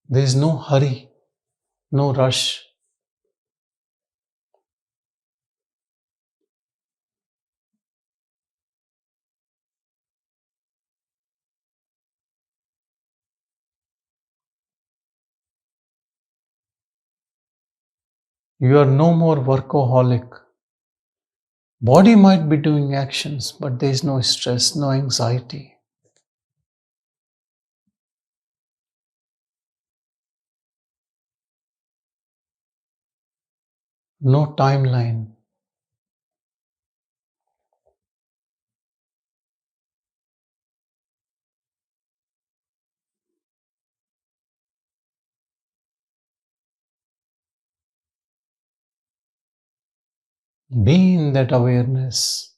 There is no hurry, no rush. You are no more workaholic. Body might be doing actions, but there is no stress, no anxiety. No timeline. Be in that awareness.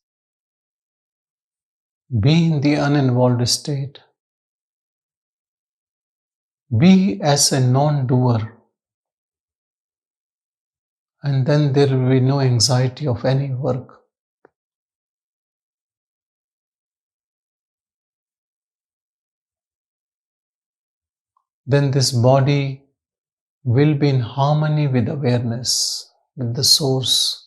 Be in the uninvolved state. Be as a non-doer. And then there will be no anxiety of any work. Then this body will be in harmony with awareness, with the source.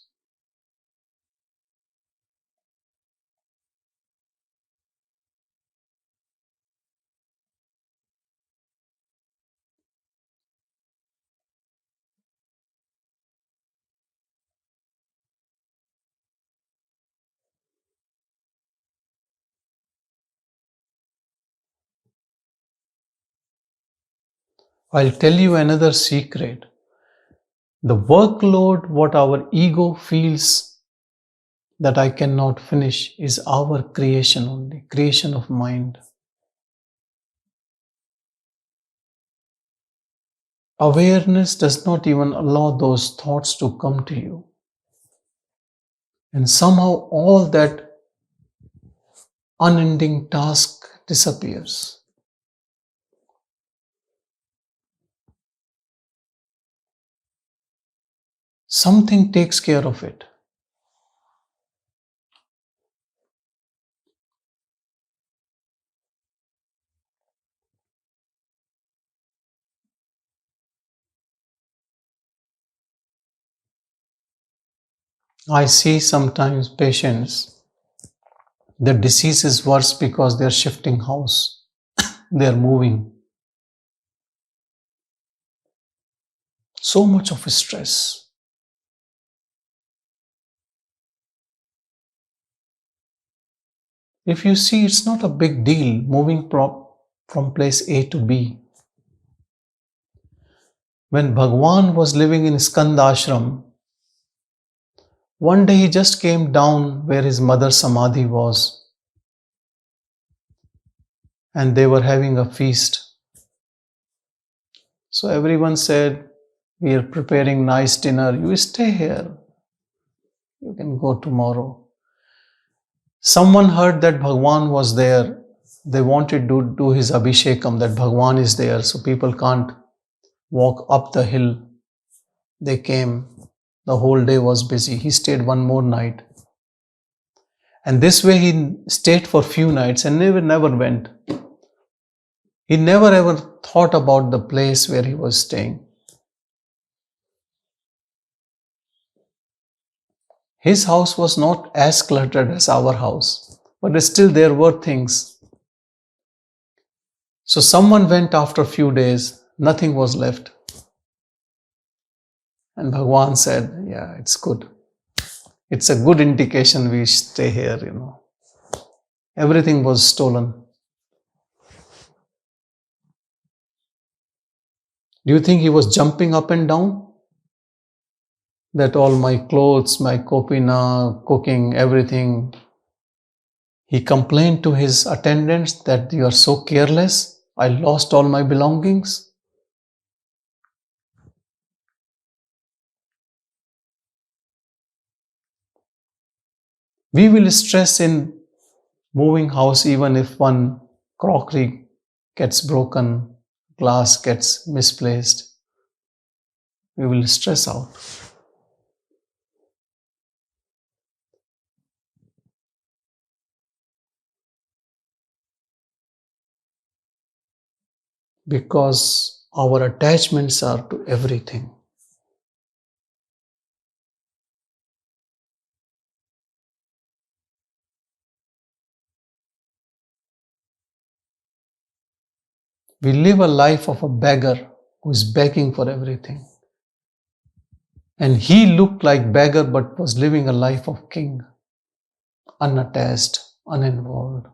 I'll tell you another secret. The workload, what our ego feels that I cannot finish, is our creation only, creation of mind. Awareness does not even allow those thoughts to come to you. And somehow all that unending task disappears. Something takes care of it. I see sometimes patients, the disease is worse because they're shifting house, they're moving. So much of stress. If you see, it's not a big deal moving from place A to B. When Bhagavan was living in Skanda ashram, one day he just came down where his mother Samadhi was, and they were having a feast. So everyone said, "We are preparing nice dinner. You stay here. You can go tomorrow." Someone heard that Bhagavan was there. They wanted to do his Abhishekam, that Bhagavan is there, so people can't walk up the hill. They came. The whole day was busy. He stayed one more night. And this way he stayed for few nights and never went. He never ever thought about the place where he was staying. His house was not as cluttered as our house, but still there were things. So someone went after a few days, nothing was left. And Bhagavan said, "Yeah, it's good. It's a good indication we stay here. Everything was stolen." Do you think he was jumping up and down? That all my clothes, my kopina, cooking, everything. He complained to his attendants that you are so careless. I lost all my belongings. We will stress in moving house even if one crockery gets broken, glass gets misplaced. We will stress out. Because our attachments are to everything. We live a life of a beggar who is begging for everything. And he looked like beggar but was living a life of king, unattached, uninvolved.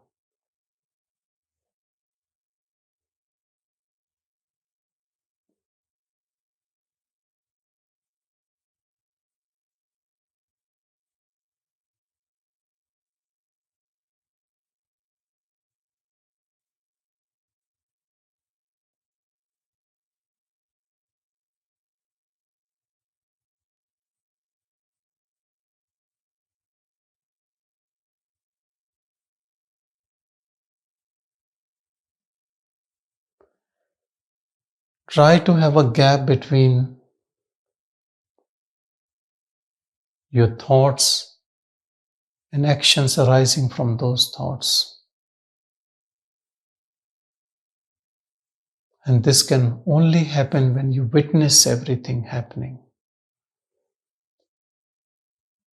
Try to have a gap between your thoughts and actions arising from those thoughts. And this can only happen when you witness everything happening.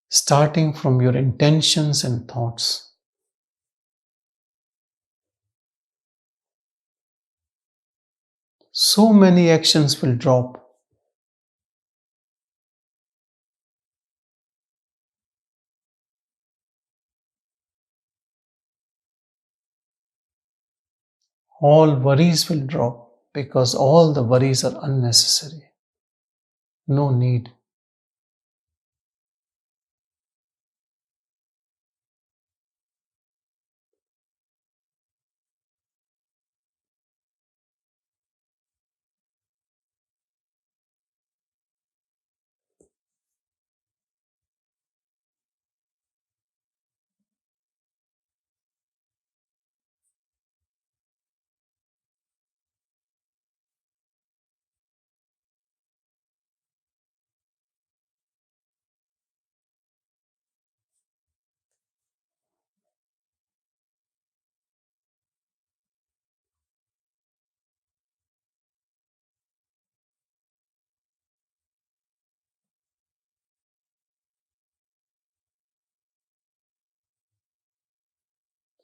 Starting from your intentions and thoughts. So many actions will drop. All worries will drop because all the worries are unnecessary. No need.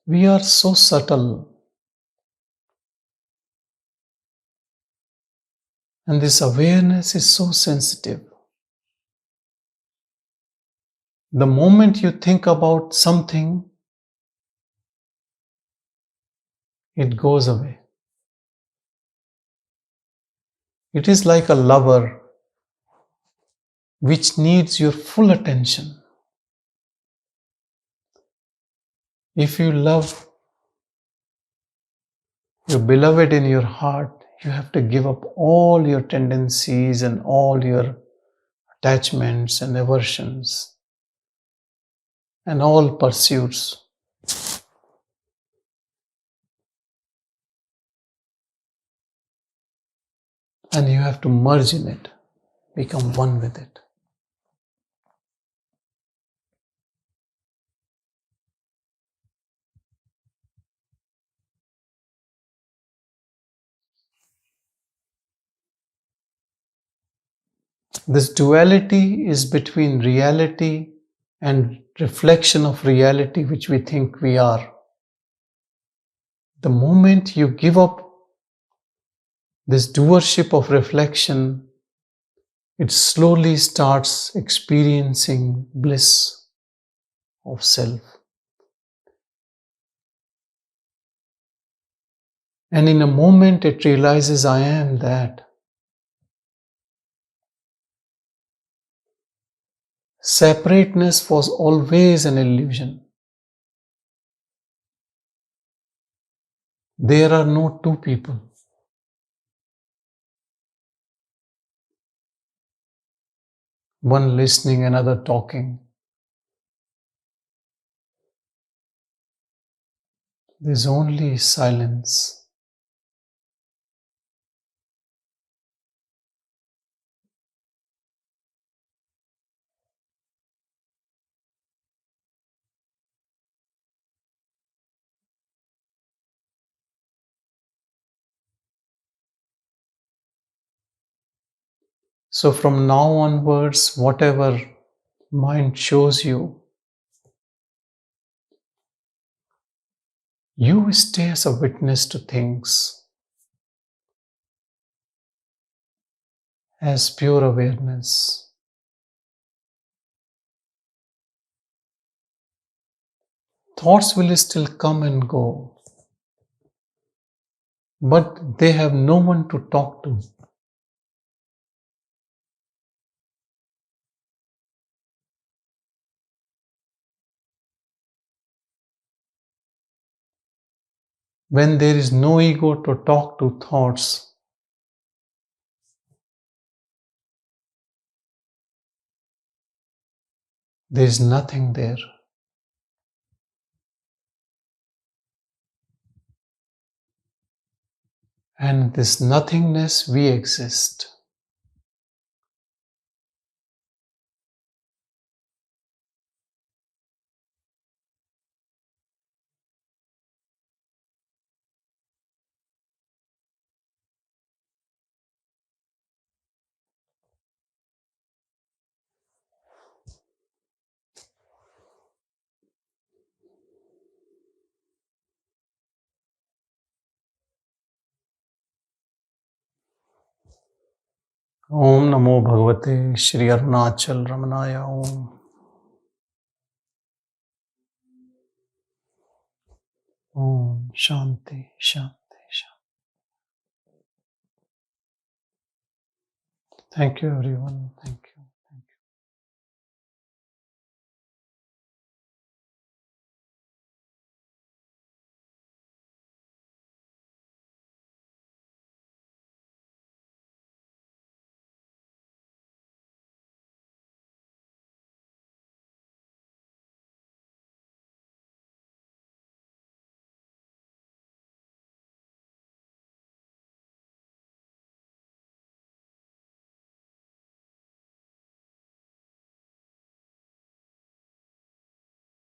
We are so subtle, and this awareness is so sensitive. The moment you think about something, it goes away. It is like a lover which needs your full attention. If you love your beloved in your heart, you have to give up all your tendencies and all your attachments and aversions and all pursuits. And you have to merge in it, become one with it. This duality is between reality and reflection of reality which we think we are. The moment you give up this doership of reflection, it slowly starts experiencing bliss of self. And in a moment it realizes, I am that. Separateness was always an illusion. There are no two people. One listening, another talking. There's only silence. So from now onwards, whatever mind shows you, you stay as a witness to things, as pure awareness. Thoughts will still come and go, but they have no one to talk to. When there is no ego to talk to thoughts, there is nothing there. And this nothingness we exist. Om Namo Bhagavate Shri Arunachal Ramanaya Om. Om Shanti Shanti Shanti. Thank you everyone. Thank you.